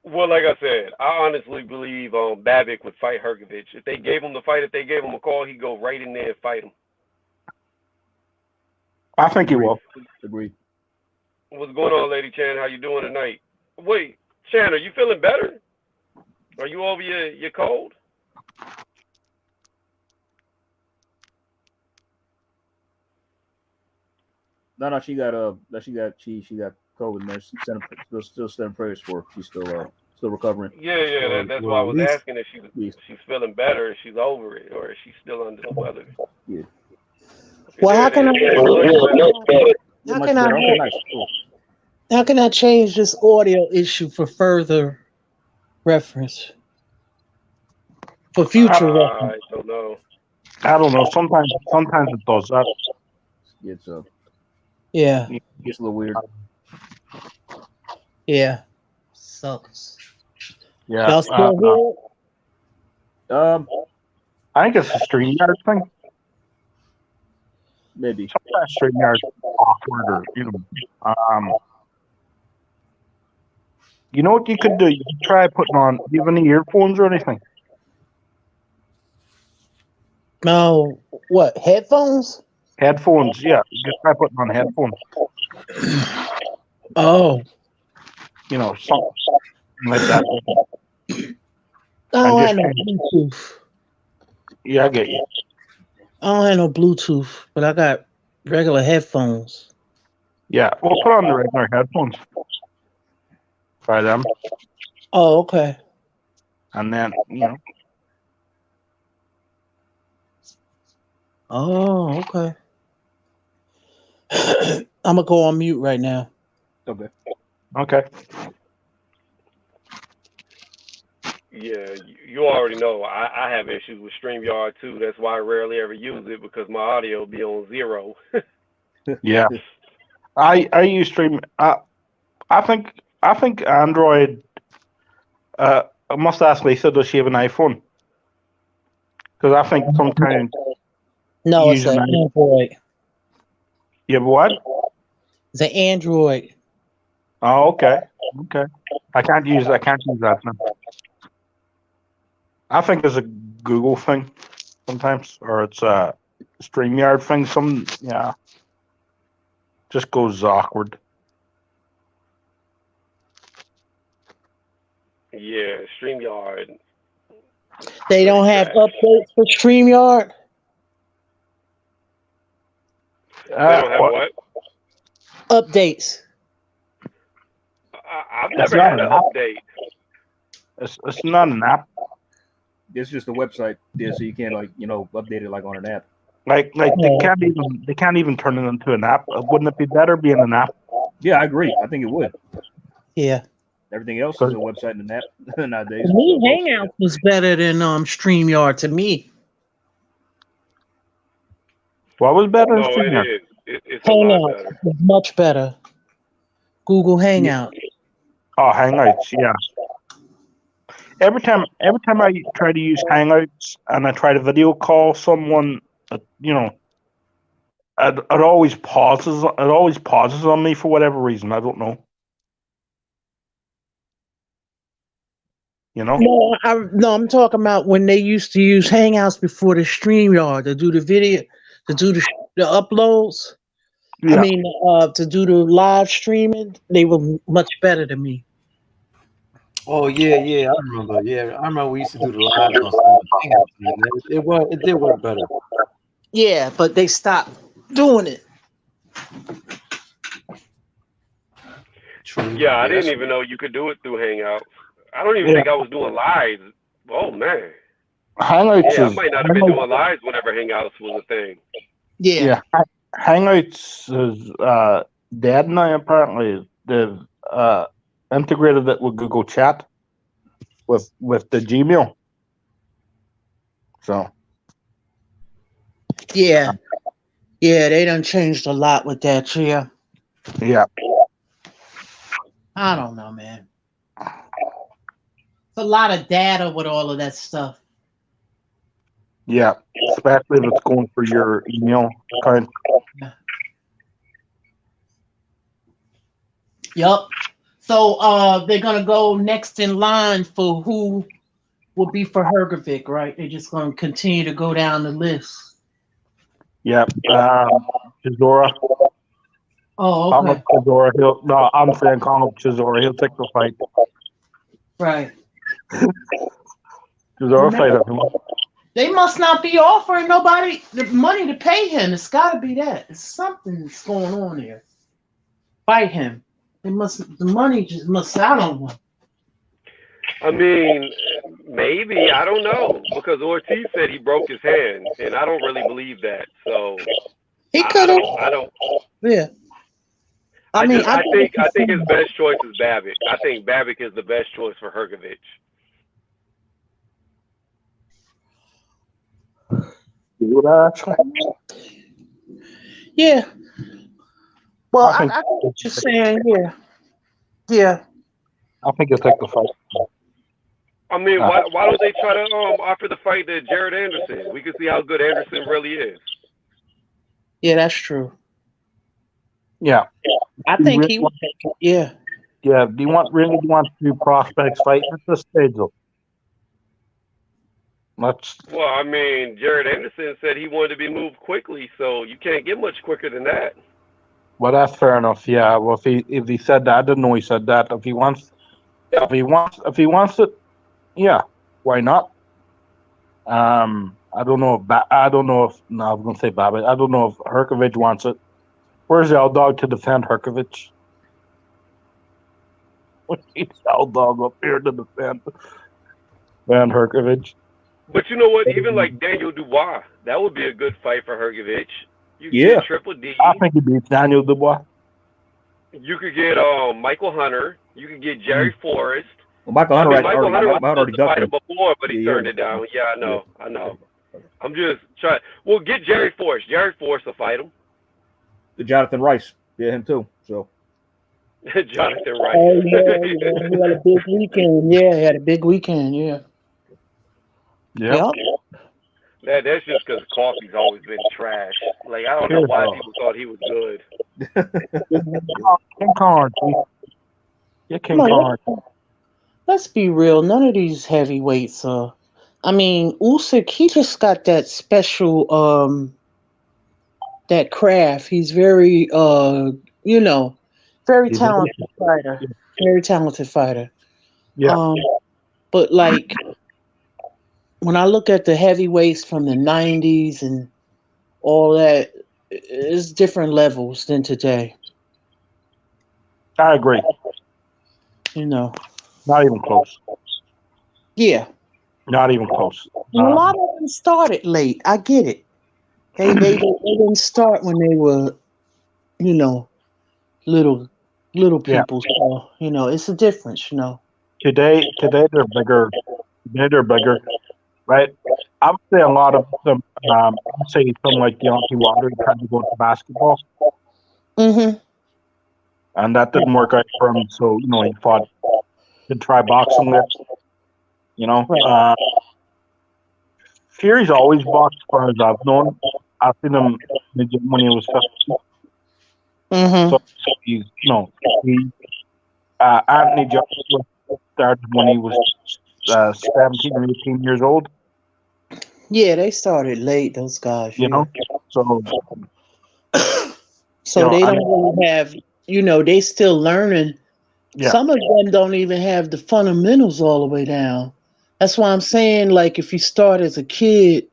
E: Well, like I said, I honestly believe Babbitt would fight Hergovich. If they gave him the fight, if they gave him a call, he'd go right in there and fight him.
B: I think he will.
D: Agreed.
E: What's going on, Lady Chan? How you doing tonight? Wait, Chan, are you feeling better? Are you over your cold?
D: No, she got COVID, man. Still sending prayers for her. She's still Still recovering.
E: Yeah. That's why I
H: well, at
E: was
H: least
E: asking if she's feeling better, if she's over it, or if she's still under the weather.
D: Yeah.
G: Well, how can I?
D: Yeah,
G: How
D: much
G: can I?
D: better. Okay, nice. Cool.
G: How can I change this audio issue for further reference? For future reference.
E: I don't know.
B: I don't know. Sometimes it does that.
D: It's
G: Yeah.
D: gets a little weird.
G: Yeah. Sucks.
B: Yeah.
G: Y'all still here?
B: I think it's a StreamYard thing.
D: Maybe.
B: Sometimes StreamYard's awkward, or you know what you could do? You could try putting on. Do you have any earphones or anything?
G: No. What? Headphones?
B: Headphones, yeah. You could try putting on headphones.
G: Oh.
B: You know, something like that.
G: I don't have no
B: just-
G: Bluetooth.
B: Yeah, I get you.
G: I don't have no Bluetooth, but I got regular headphones.
B: Yeah, we'll put on the regular headphones. Try them,
G: Oh, okay.
B: and then
G: Oh, okay. I'm gonna go on mute right now.
D: Okay.
B: Okay.
E: Yeah, you already know I have issues with StreamYard too. That's why I rarely ever use it, because my audio be on 0.
B: Yeah, I use Stream. I think Android. I must ask Lisa, does she have an iPhone? Because I think sometimes
G: No, it's
B: Using
G: an
B: that.
G: Android.
B: you have what?
G: It's an Android.
B: Oh, okay. Okay. I can't use that now. I think it's a Google thing sometimes, or it's a StreamYard thing. Just goes awkward.
E: Yeah, StreamYard.
G: They don't have updates for StreamYard.
E: They don't have what?
G: Updates.
E: I've never had an update.
B: It's not an app.
D: It's just a website there, so you can't update it like on an app.
B: Like they can't even turn it into an app. Wouldn't it be better being an app?
D: Yeah, I agree. I think it would.
G: Yeah.
D: Everything else is a website and an app nowadays.
G: To me, Hangouts is better than StreamYard to me.
B: What was better than
E: No,
B: StreamYard?
E: it is. It's a lot
G: Hangouts
E: better.
G: is much better. Google Hangout.
B: Oh, Hangouts, yeah. Every time I try to use Hangouts and I try to video call someone, it always pauses. It always pauses on me for whatever reason. I don't know.
G: No, I'm talking about when they used to use Hangouts before the StreamYard to do the video, to do the uploads.
B: Yeah.
G: I mean, to do the live streaming, they were much better than me.
H: Oh yeah, I remember. Yeah, I remember we used to do the live on some Hangouts, man. It did work better.
G: Yeah, but they stopped doing it.
H: True.
E: Yeah, I didn't
H: that's-
E: even know you could do it through Hangouts. I don't even think I was doing lives. Oh man.
B: Hangouts
E: Yeah, I
B: is
E: might not have been doing lives whenever Hangouts was a thing.
G: Yeah.
B: Hangouts is dead now. Apparently, they've integrated it with Google Chat with the Gmail. So
G: Yeah. Yeah, they done changed a lot with that, yeah.
B: yeah,
G: I don't know, man. It's a lot of data with all of that stuff.
B: yeah. Especially if it's going for your email account.
G: Yup. So they're gonna go next in line for who will be for Hergovic, right? They're just gonna continue to go down the list.
B: Yeah. Chisora.
G: Oh,
B: I'm
G: okay.
B: up Chisora. I'm saying call up Chisora. He'll take the fight.
G: Right.
B: Chisora fight him.
G: They must not be offering nobody the money to pay him. It's gotta be that. Something's going on there. Fight him. The money just must, I don't know.
E: I mean, maybe I don't know because Ortiz said he broke his hand, and I don't really believe that. So
G: He
E: I
G: could have.
E: don't. I don't.
G: Yeah. I mean,
E: I think
G: it's the
E: his
G: same.
E: best choice is Babic. I think Babic is the best choice for Hergovich.
B: You would actually.
G: Yeah. Well,
B: I
G: I
B: think
G: get what you're saying. Yeah. Yeah.
B: I think you'll take the fight.
E: I mean,
B: Uh,
E: why don't they try to offer the fight to Jared Anderson? We can see how good Anderson really is.
G: Yeah, that's true.
B: yeah.
G: I
B: Do you
G: think
B: really
G: he would
B: want,
G: take it. Yeah.
B: yeah. Do you want two prospects fighting at this stage though? Let's.
E: Well, I mean, Jared Anderson said he wanted to be moved quickly, so you can't get much quicker than that.
B: Well, that's fair enough. Yeah. Well, if he said that, I didn't know he said that. If he wants it, yeah. Why not? I don't know if no, I was gonna say Babbitt. I don't know if Herkovich wants it. Where's the old dog to defend Herkovich? What's the old dog up here to defend Van Herkovich?
E: But you know what? Even like Daniel Dubois, that would be a good fight for Hergovich. You could
D: Yeah.
E: get Triple D.
B: I think he beats Daniel Dubois.
E: You could get Michael Hunter. You could get Jerry Forrest.
D: Well, Michael
E: I
D: Hunter,
E: mean, Michael Hunter was
D: already
E: supposed to fight
D: ducked
E: him
D: him.
E: before, but he
D: Yeah,
E: turned it down. Yeah, I know. I'm just trying. Well, get Jerry Forrest. Jerry Forrest will fight him.
D: Jonathan Rice, yeah, him too. So
E: Jonathan Rice.
G: Oh yeah, he had a big weekend. Yeah, he had a big weekend. Yeah.
B: Yeah.
E: That's just because coffee's always been trash. Like, I don't know why people thought he was good.
B: King Kong. Yeah, King Kong.
G: Let's be real. None of these heavyweights are. I mean, Usyk, he just got that special, that craft. He's very, very talented fighter. Very talented fighter.
B: Yeah.
G: But like, when I look at the heavyweights from the 90s and all that, it's different levels than today.
B: I agree.
G: You know.
B: Not even close.
G: Yeah.
B: Not even close.
G: And a lot of them started late. I get it. They didn't start when they were, little people. So, it's a difference,
B: Today they're bigger. Today they're bigger, right? I would say a lot of them. I'd say something like Deontay Wilder tried to go into basketball,
G: Mm-hmm.
B: and that didn't work out for him. So he fought. Did try boxing there.
G: Right.
B: Fury's always boxed, as far as I've known. I've seen him in the gym when he was 15.
G: Mm-hmm.
B: So he Anthony Joshua started when he was 17 or 18 years old.
G: Yeah, they started late, those guys.
B: So
G: they don't really have, they still learning.
B: Yeah.
G: Some of them don't even have the fundamentals all the way down. That's why I'm saying, like, if you start as a kid,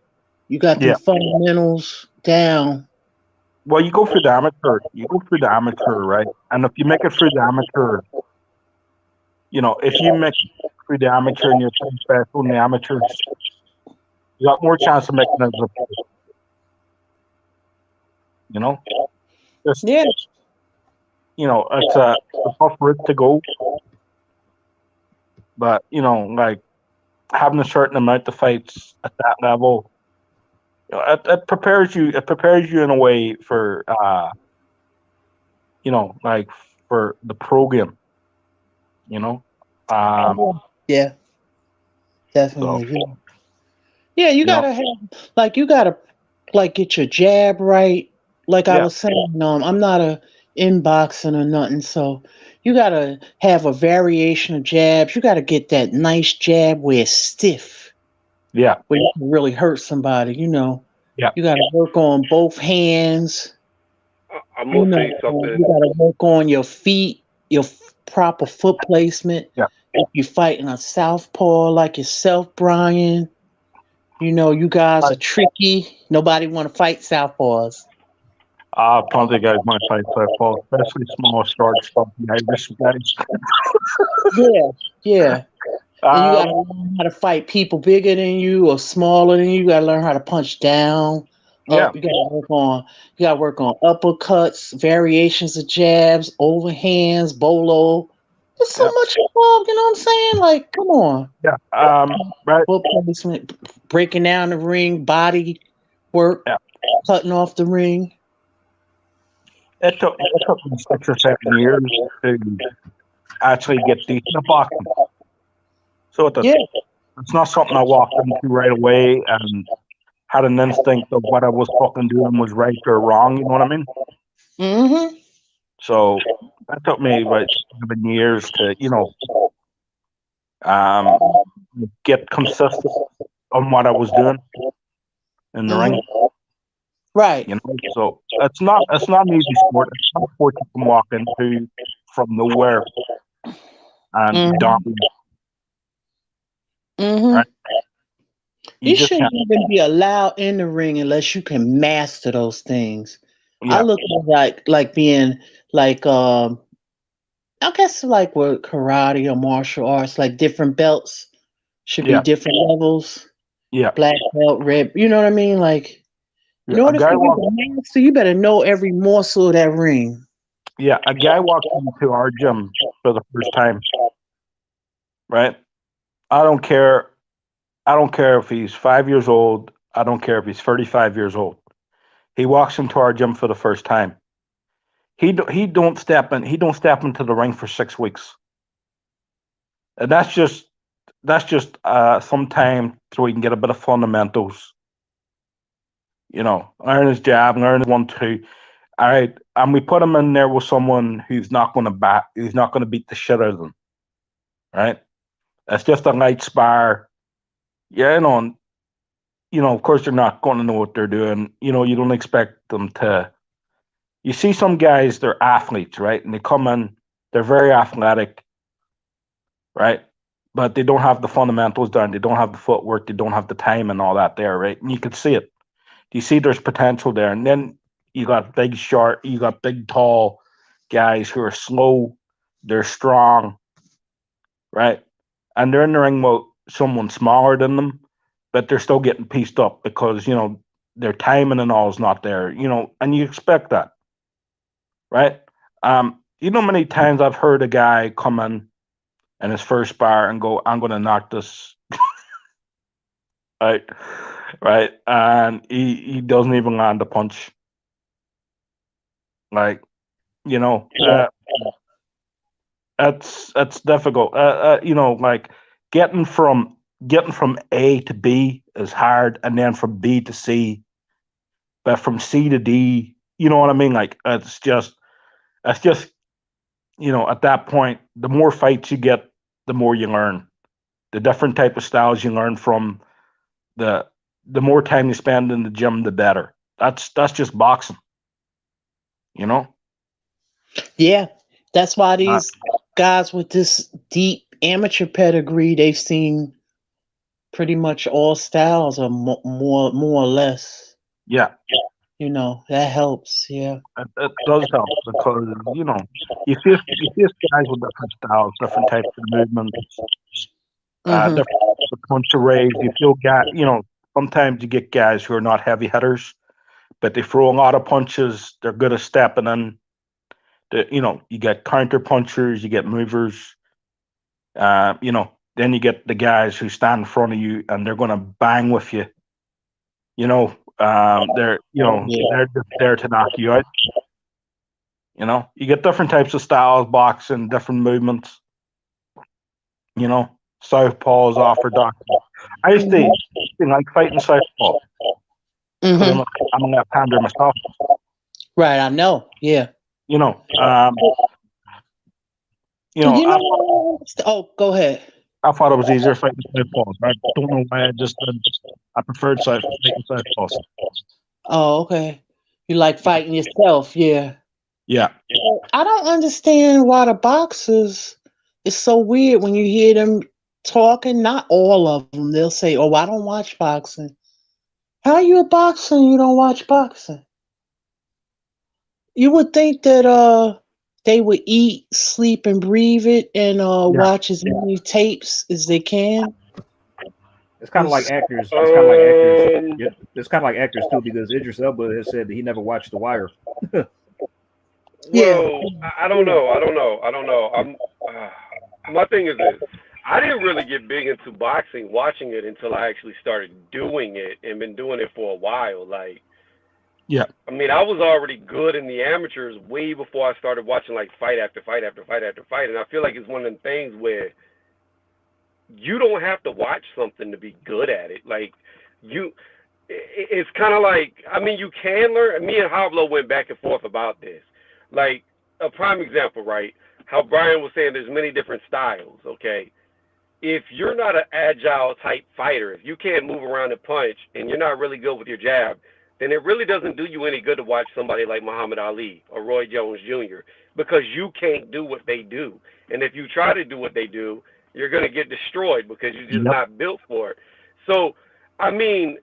G: you got the fundamentals down.
B: Well, you go through the amateur. Right? And if you make it through the amateur, if you make it through the amateur and you're playing special in the amateurs, you got more chance of making it as a pro.
G: Yeah.
B: It's a tough route to go. But, like having a certain amount of fights at that level, it prepares you in a way for like for the pro game.
G: Yeah. Definitely.
B: So,
G: yeah, you gotta have get your jab right. Like I was saying, I'm not a in boxing or nothing, so you gotta have a variation of jabs. You gotta get that nice jab where it's stiff.
B: Yeah.
G: Where you can really hurt somebody,
B: Yeah.
G: You gotta work on both hands.
E: I'm gonna say something.
G: You gotta work on your feet, your proper foot placement.
B: Yeah.
G: If you're fighting a southpaw like yourself, Brian, you guys are tricky. Nobody want to fight southpaws.
B: Plenty of guys might fight southpaw, especially small, short, stumpy Irish guys.
G: Yeah. And you gotta
B: Um,
G: learn how to fight people bigger than you or smaller than you. You gotta learn how to punch down,
B: yeah,
G: up. You gotta work on uppercuts, variations of jabs, overhands, bolo. There's so
B: yeah,
G: much involved, you know what I'm saying? Like, come on.
B: yeah. Right.
G: Foot placement, breaking down the ring, body work,
B: Yeah.
G: cutting off the ring.
B: It took me 6 or 7 years to actually get decent at boxing. So
G: Yeah.
B: it's not something I walked into right away and had an instinct of what I was fucking doing was right or wrong. You know what I mean?
G: Mm-hmm.
B: So that took me about 7 years to, um, get consistent on what I was doing in the ring.
G: Right.
B: So it's not an easy sport. It's not a sport you can walk into from nowhere and dominate.
G: Mm-hmm.
B: Right? You
G: You
B: just
G: shouldn't
B: can't.
G: even be allowed in the ring unless you can master those things. I
B: Yeah,
G: look at like being like I guess like with karate or martial arts, like different belts should be
B: yeah,
G: different levels.
B: yeah,
G: Black belt, red. You know what I mean? Like in
B: yeah.
G: order for you to master, you better know every morsel of that ring.
B: A guy walked into our gym for the first time. Right? I don't care. I don't care if he's 5 years old. I don't care if he's 35 years old. He walks into our gym for the first time. He don't step in. He don't step into the ring for 6 weeks. And that's just some time so he can get a bit of fundamentals. Learn his jab, learn his 1-2. All right, and we put him in there with someone who's not going to who's not going to beat the shit out of them. Right? It's just a light spar. Yeah, and of course they're not going to know what they're doing. You don't expect them to. You see some guys, they're athletes, right? And they come in, they're very athletic, right? But they don't have the fundamentals done. They don't have the footwork. They don't have the time and all that there, right? And you can see it. You see there's potential there. And then you got big, tall guys who are slow. They're strong, right? And they're in the ring with someone smaller than them, but they're still getting pieced up because, their timing and all is not there, and you expect that, right? Many times I've heard a guy come in his first bar and go, I'm going to knock this, right? Right. And he doesn't even land a punch. Like, it's difficult. Like getting from A to B is hard, and then from B to C, but from C to D, you know what I mean? Like it's just at that point, the more fights you get, the more you learn. The different type of styles you learn from, the more time you spend in the gym, the better. That's just boxing, you know.
G: Yeah. That's why
B: Uh,
G: these guys with this deep amateur pedigree, they've seen pretty much all styles or more or less.
B: yeah,
G: That helps. Yeah.
B: it does help because you see guys with different styles, different types of movements,
G: Mm-hmm.
B: different types of punch arrays. You feel sometimes you get guys who are not heavy hitters, but they throw a lot of punches. They're good at stepping in. You get counter punchers, you get movers. Then you get the guys who stand in front of you and they're going to bang with you. They're just there to knock you out. You get different types of styles, boxing, different movements. Southpaw is orthodox. I used to like fighting southpaw.
G: Mm-hmm.
B: I'm a left-hander myself.
G: Right. I know. Yeah. Oh, go ahead.
B: I thought it was easier fighting southpaws. I don't know why. I preferred fighting southpaws.
G: Oh, okay. You like fighting yourself, yeah.
B: Yeah.
G: I don't understand why the boxers it's so weird when you hear them talking. Not all of them. They'll say, "Oh, I don't watch boxing." How are you a boxer and you don't watch boxing? You would think that they would eat, sleep, and breathe it, and watch as many tapes as they can.
D: It's kind of like actors. It's kind of like actors. Yeah, it's kind of like actors too, because Idris Elba has said that he never watched The Wire.
G: Yeah.
E: Well, I don't know. My thing is this. I didn't really get big into boxing, watching it until I actually started doing it and been doing it for a while. Like,
B: Yeah.
E: I mean, I was already good in the amateurs way before I started watching like fight after fight after fight after fight. And I feel like it's one of them things where you don't have to watch something to be good at it. Like, it's kind of like, I mean, you can learn. Me and Hablo went back and forth about this. Like, a prime example, right? How Brian was saying there's many different styles, okay? If you're not an agile type fighter, if you can't move around and punch and you're not really good with your jab, then it really doesn't do you any good to watch somebody like Muhammad Ali or Roy Jones Jr. because you can't do what they do. And if you try to do what they do, you're going to get destroyed because you're just not built for it. So, I mean,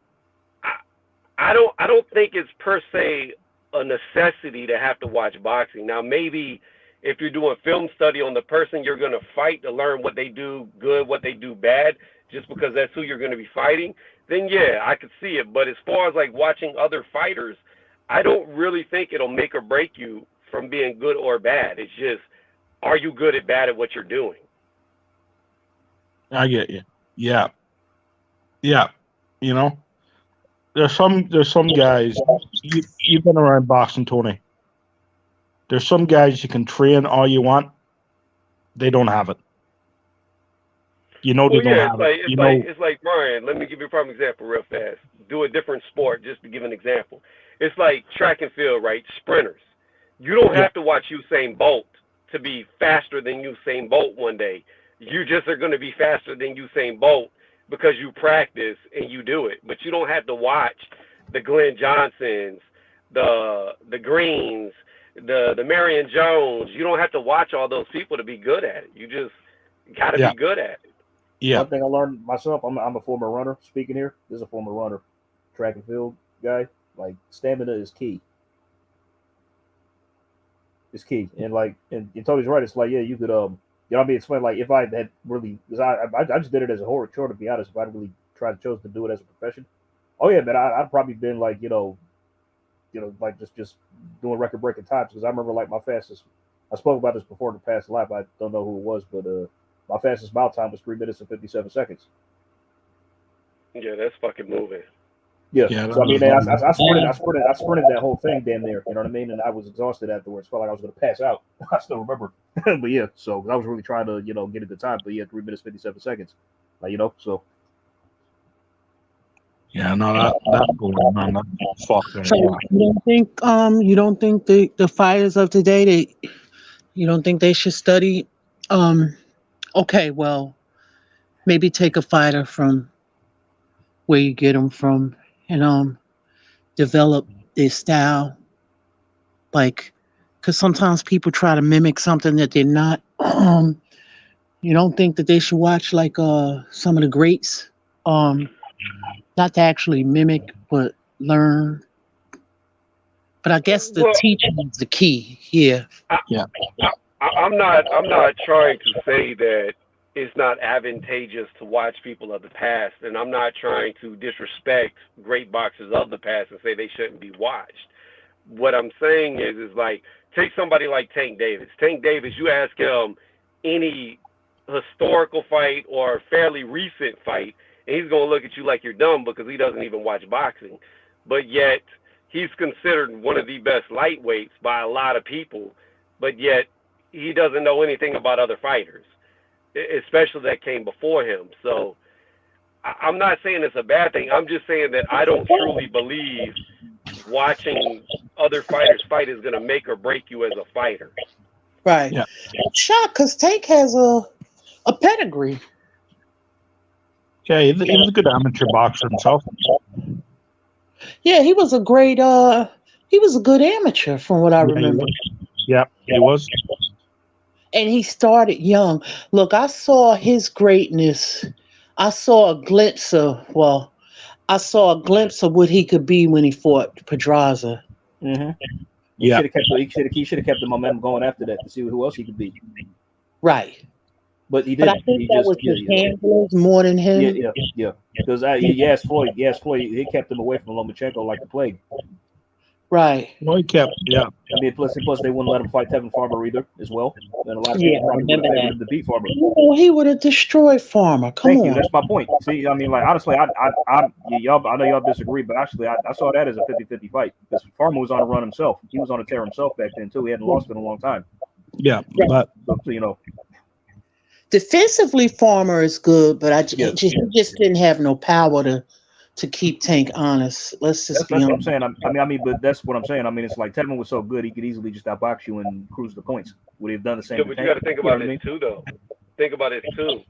E: I don't think it's per se a necessity to have to watch boxing. Now, maybe if you're doing film study on the person you're going to fight to learn what they do good, what they do bad, just because that's who you're going to be fighting, then yeah, I could see it. But as far as like watching other fighters, I don't really think it'll make or break you from being good or bad. It's just, are you good or bad at what you're doing?
B: I get you. Yeah. Yeah. You know, there's some guys, you've been around boxing, Tony. There's some guys you can train all you want. They don't have it. You know, they don't have it.
E: It's like, Brian, let me give you a prime example real fast. Do a different sport just to give an example. It's like track and field, right? Sprinters. You don't have to watch Usain Bolt to be faster than Usain Bolt one day. You just are going to be faster than Usain Bolt because you practice and you do it. But you don't have to watch the Glenn Johnsons, the Greens, the Marion Jones. You don't have to watch all those people to be good at it. You just got to be good at it.
B: Yeah.
D: One thing I learned myself, I'm a former runner speaking here. This is a former runner, track and field guy. Like, stamina is key. It's key. And like, and Tony's right. It's like, yeah, you could, you know what I mean? It's funny, like, if I had really, because I just did it as a horror chore, to be honest. If I'd really tried to chose to do it as a profession, oh yeah, man, I'd probably been like, you know, like just doing record breaking times. Because I remember like my fastest, I spoke about this before in the past life. I don't know who it was, but my fastest mile time was 3 minutes and 57 seconds.
E: Yeah, that's fucking moving.
D: Yeah. So I mean, I sprinted that whole thing damn near. You know what I mean? And I was exhausted afterwards. Felt like I was going to pass out. I still remember. But yeah, so I was really trying to, you know, get at the time. But yeah, 3 minutes 57 seconds. Like, you know, so.
B: Yeah, no, that's going on. That's fucking.
G: So you don't think the fighters of today, you don't think they should study? Okay, well, maybe take a fighter from where you get them from and develop their style. Like, because sometimes people try to mimic something that they're not. You don't think that they should watch like some of the greats, not to actually mimic but learn. But I guess the teaching is the key here.
E: I'm not trying to say that it's not advantageous to watch people of the past, and I'm not trying to disrespect great boxers of the past and say they shouldn't be watched. What I'm saying is like, take somebody like Tank Davis. Tank Davis, you ask him any historical fight or fairly recent fight, and he's going to look at you like you're dumb because he doesn't even watch boxing. But yet, he's considered one of the best lightweights by a lot of people, but yet he doesn't know anything about other fighters, especially that came before him. So I'm not saying it's a bad thing. I'm just saying that I don't truly believe watching other fighters fight is going to make or break you as a fighter.
G: Right.
B: Yeah.
G: I'm shocked because Tank has a pedigree.
B: Yeah, he was a good amateur boxer himself.
G: Yeah, he was a great good amateur from what I remember.
B: Yeah, he was.
G: And he started young. Look, I saw his greatness. I saw a glimpse of what he could be when he fought Pedraza.
D: Mm-hmm.
B: Yeah.
D: He should have kept the momentum going after that to see who else he could beat.
G: Right.
D: But he
G: But I
D: didn't.
G: think
D: He
G: that
D: just
G: was his handlers more than him.
D: yeah. Because yes, Floyd, he kept him away from Lomachenko like the plague.
G: Right.
B: Well, he kept, yeah.
D: I mean, plus they wouldn't let him fight Tevin Farmer either, as well. And a lot of
G: Yeah,
D: people probably would
G: remember
D: have
G: that.
D: favored him to beat Farmer.
G: Oh, he would have destroyed Farmer. Come
D: Thank
G: on.
D: you. That's my point. See, I mean, like honestly, I know y'all disagree, but actually, I saw that as a 50-50 fight because Farmer was on a run himself. He was on a tear himself back then too. He hadn't lost in a long time.
B: Yeah, but
D: So, you know,
G: Defensively, Farmer is good, but
D: Yeah.
G: he just didn't have no power to keep Tank honest. Let's just
D: that's
G: be
D: what I'm
G: honest.
D: saying. But that's what I'm saying. I mean, it's like Tevin was so good, he could easily just outbox you and cruise the points. Would he have done the same?
E: Yeah,
D: to
E: but you
D: Tank?
E: got to think
D: You know
E: about
D: what I mean?
E: this too, though. Think about it too.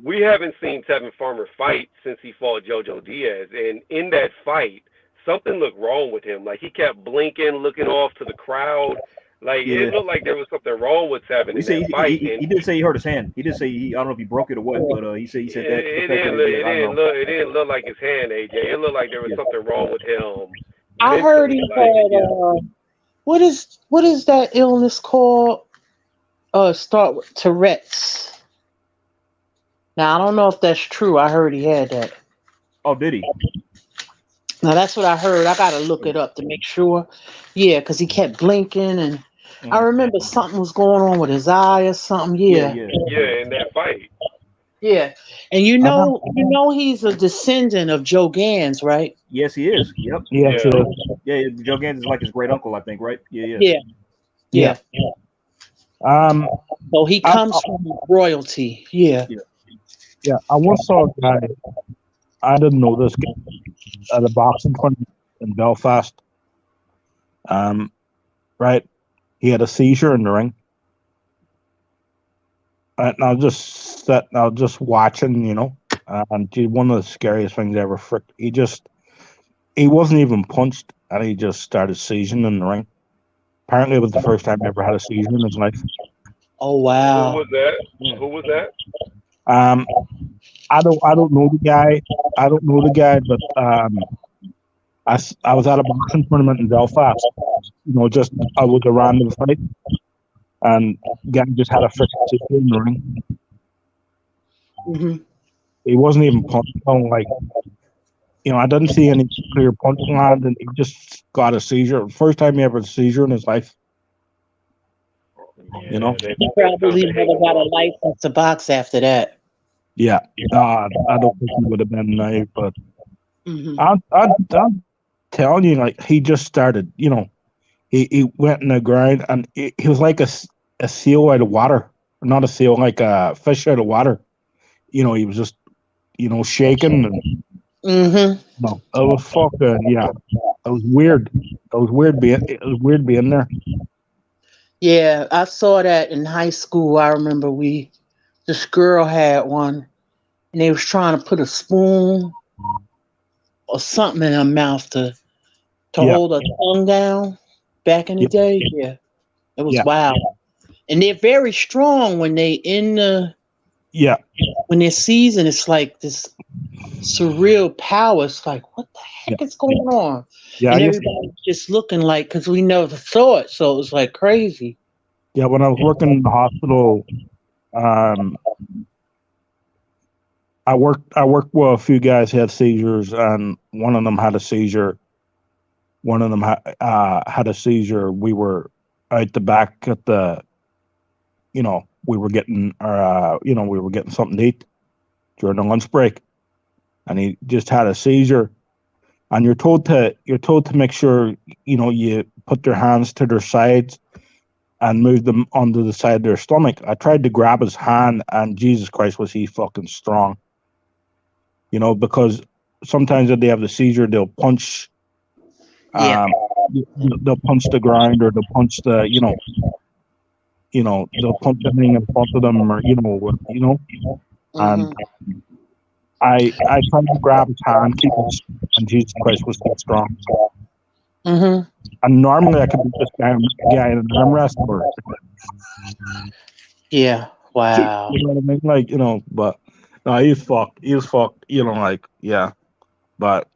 E: We haven't seen Tevin Farmer fight since he fought Jojo Diaz, and in that fight, something looked wrong with him. Like he kept blinking, looking off to the crowd. Like
D: Yeah.
E: it looked like there was something wrong with Tevin in that fight.
D: He did say he hurt his hand. He did say I don't know if he broke it or what, but he said that.
E: It didn't look like his hand, AJ. It looked like there was something wrong with him.
G: I heard he
E: mentally,
G: had what is that illness called? Start with Tourette's. Now I don't know if that's true. I heard he had that.
D: Oh, did he?
G: Now that's what I heard. I gotta look it up to make sure. Yeah, because he kept blinking, and I remember something was going on with his eye or something. Yeah,
E: in that fight.
G: yeah. And you know he's a descendant of Joe Gans, right?
D: Yes, he is. Yep.
B: yeah,
D: Yeah, Joe Gans is like his great uncle, I think, right? Yeah.
G: Yeah. So he comes from royalty. Yeah.
B: Yeah, I once saw a guy. I didn't know this guy at a boxing tournament in Belfast. Right, he had a seizure in the ring, and I was just sitting, I was just watching, you know. And one of the scariest things ever. He wasn't even punched, and he just started seizing in the ring. Apparently, it was the first time he ever had a seizure in his life.
G: Oh wow.
E: Who was that? Who was that?
B: I don't know the guy. But I was at a boxing tournament in Belfast. You know, I was a random fight, and the guy just had a freaking seizure in the ring.
G: Mm-hmm.
B: He wasn't even punching. Like, you know, I didn't see any clear punch land, and he just got a seizure. First time he ever had a seizure in his life. You know,
G: He probably never got a license to box after that.
B: yeah. I don't think he would have been naive, but
G: Mm-hmm.
B: I'm telling you, like, he just started. You know, he went in the ground, and he was like a seal out of water, not a seal, like a fish out of water. You know, he was just, you know, shaking. And,
G: Mm-hmm.
B: no, it was fucking, yeah. It was weird. It was weird being there.
G: Yeah, I saw that in high school. I remember this girl had one, and they was trying to put a spoon or something in her mouth to hold her tongue down back in the day. Yeah, it was wild. And they're very strong when they when they're seasoned. It's like this surreal power. It's like, what the heck is going on?
B: Yeah,
G: and everybody's just looking like, because we never saw it, so it was like crazy.
B: Yeah, when I was working in the hospital, I worked with a few guys who had seizures, and one of them had a seizure. One of them had a seizure. We were out the back at the, you know, we were getting something to eat during the lunch break, and he just had a seizure. And you're told to make sure, you know, you put their hands to their sides and move them onto the side of their stomach. I tried to grab his hand, and Jesus Christ, was he fucking strong. You know, because sometimes if they have the seizure, they'll punch. They'll punch the ground, or they'll punch the, you know, they'll punch the thing in front of them, or you know. And I tried to grab his hand, and Jesus Christ, was so strong.
G: Mm-hmm.
B: And normally I could be this guy in an arm wrestler.
G: Yeah. Wow.
B: You know what I mean? Like, you know, but no, he's fucked. You know, like, yeah. But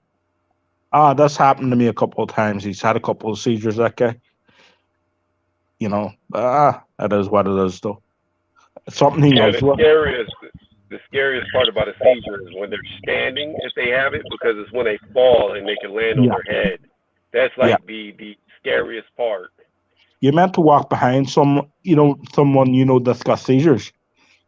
B: that's happened to me a couple of times. He's had a couple of seizures, that guy. you know, it is what it is, though. It's something he
E: Yeah,
B: knows.
E: the scariest part about a seizure is when they're standing, if they have it, because it's when they fall and they can land on
B: Yeah,
E: their head. That's
B: yeah.
E: like the scariest part.
B: You're meant to walk behind someone that's got seizures.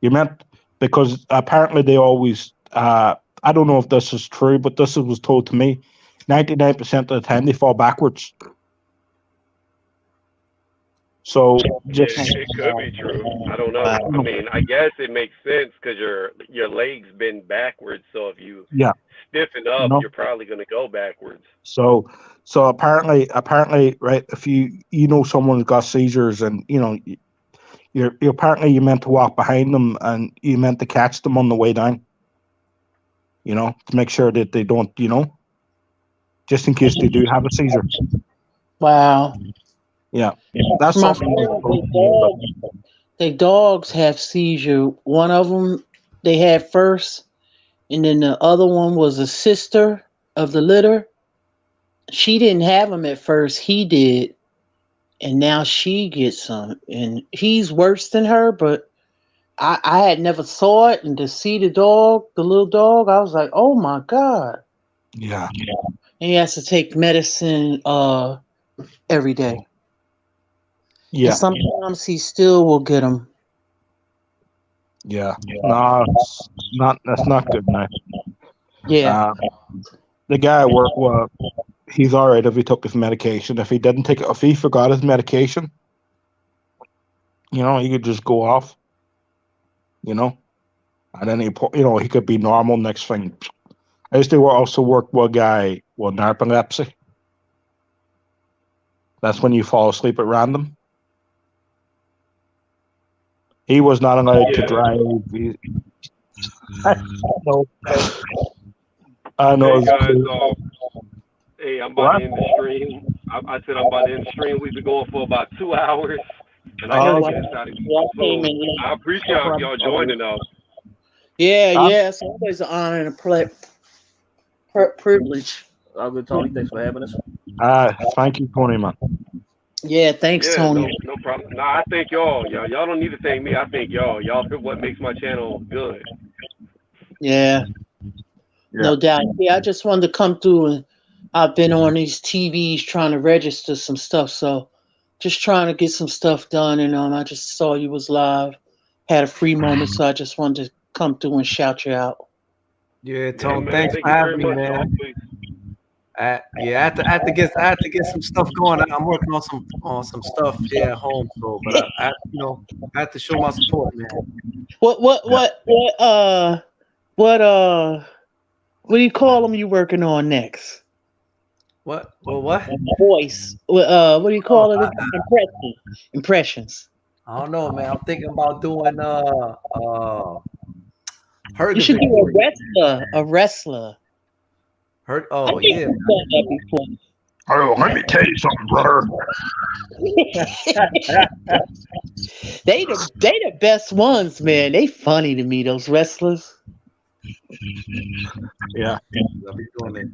B: You're meant because apparently they always. I don't know if this is true, but this was told to me. 99% of the time they fall backwards. So just
E: It could be true. I don't know. I mean, I guess it makes sense because your legs bend backwards. So if you
B: yeah,
E: stiffen up,
B: no.
E: you're probably going to go backwards.
B: So apparently, right? If you know someone's got seizures, and you're apparently you're meant to walk behind them, and you meant to catch them on the way down. To make sure that they don't, just in case they do have a seizure.
G: Wow.
B: Yeah, that's
G: My
B: something.
G: friend, they dogs have seizure. One of them they had first, and then the other one was a sister of the litter. She didn't have them at first. He did, and now she gets some. And he's worse than her, but I had never saw it, and to see the little dog, I was like, oh my God.
B: Yeah.
G: And he has to take medicine every day.
B: Yeah.
G: And sometimes he still will get them.
B: Yeah. No, it's not. That's not good, man.
G: Yeah.
B: The guy I work with, he's all right if he took his medication. If he didn't take it, if he forgot his medication, he could just go off. And then he could be normal. Next thing, I used to also work with a guy with narcolepsy. That's when you fall asleep at random. He was not allowed to drive. I know.
E: Hey guys, hey, I'm about to end the stream. I said I'm about to end the stream. We've been going for about 2 hours, and I gotta get this out of here. I appreciate y'all joining us.
G: Yeah, it's always an honor and a privilege.
D: All good, Tony. Thanks for having us.
B: Thank you, Tony, man.
G: Yeah, thanks, Tony.
E: No problem. No, I thank y'all. Y'all don't need to thank me. I thank y'all. Y'all are what makes my channel good.
G: Yeah. No doubt. Yeah, I just wanted to come through, and I've been on these TVs trying to register some stuff, so just trying to get some stuff done. And I just saw you was live, had a free moment, so I just wanted to come through and shout you out.
H: Yeah, Tone, thanks for having me, man. I have to get some stuff going. I'm working on some stuff here at home, so but I have to show my support, man.
G: What do you call them you working on next?
H: What?
G: Voice. What do you call it? Impressions.
H: I don't know, man. I'm thinking about doing
G: You should do a wrestler.
H: Oh yeah.
B: Oh, let me tell you something, brother.
G: They the best ones, man. They funny to me, those wrestlers.
B: Yeah.
H: I'll be doing it.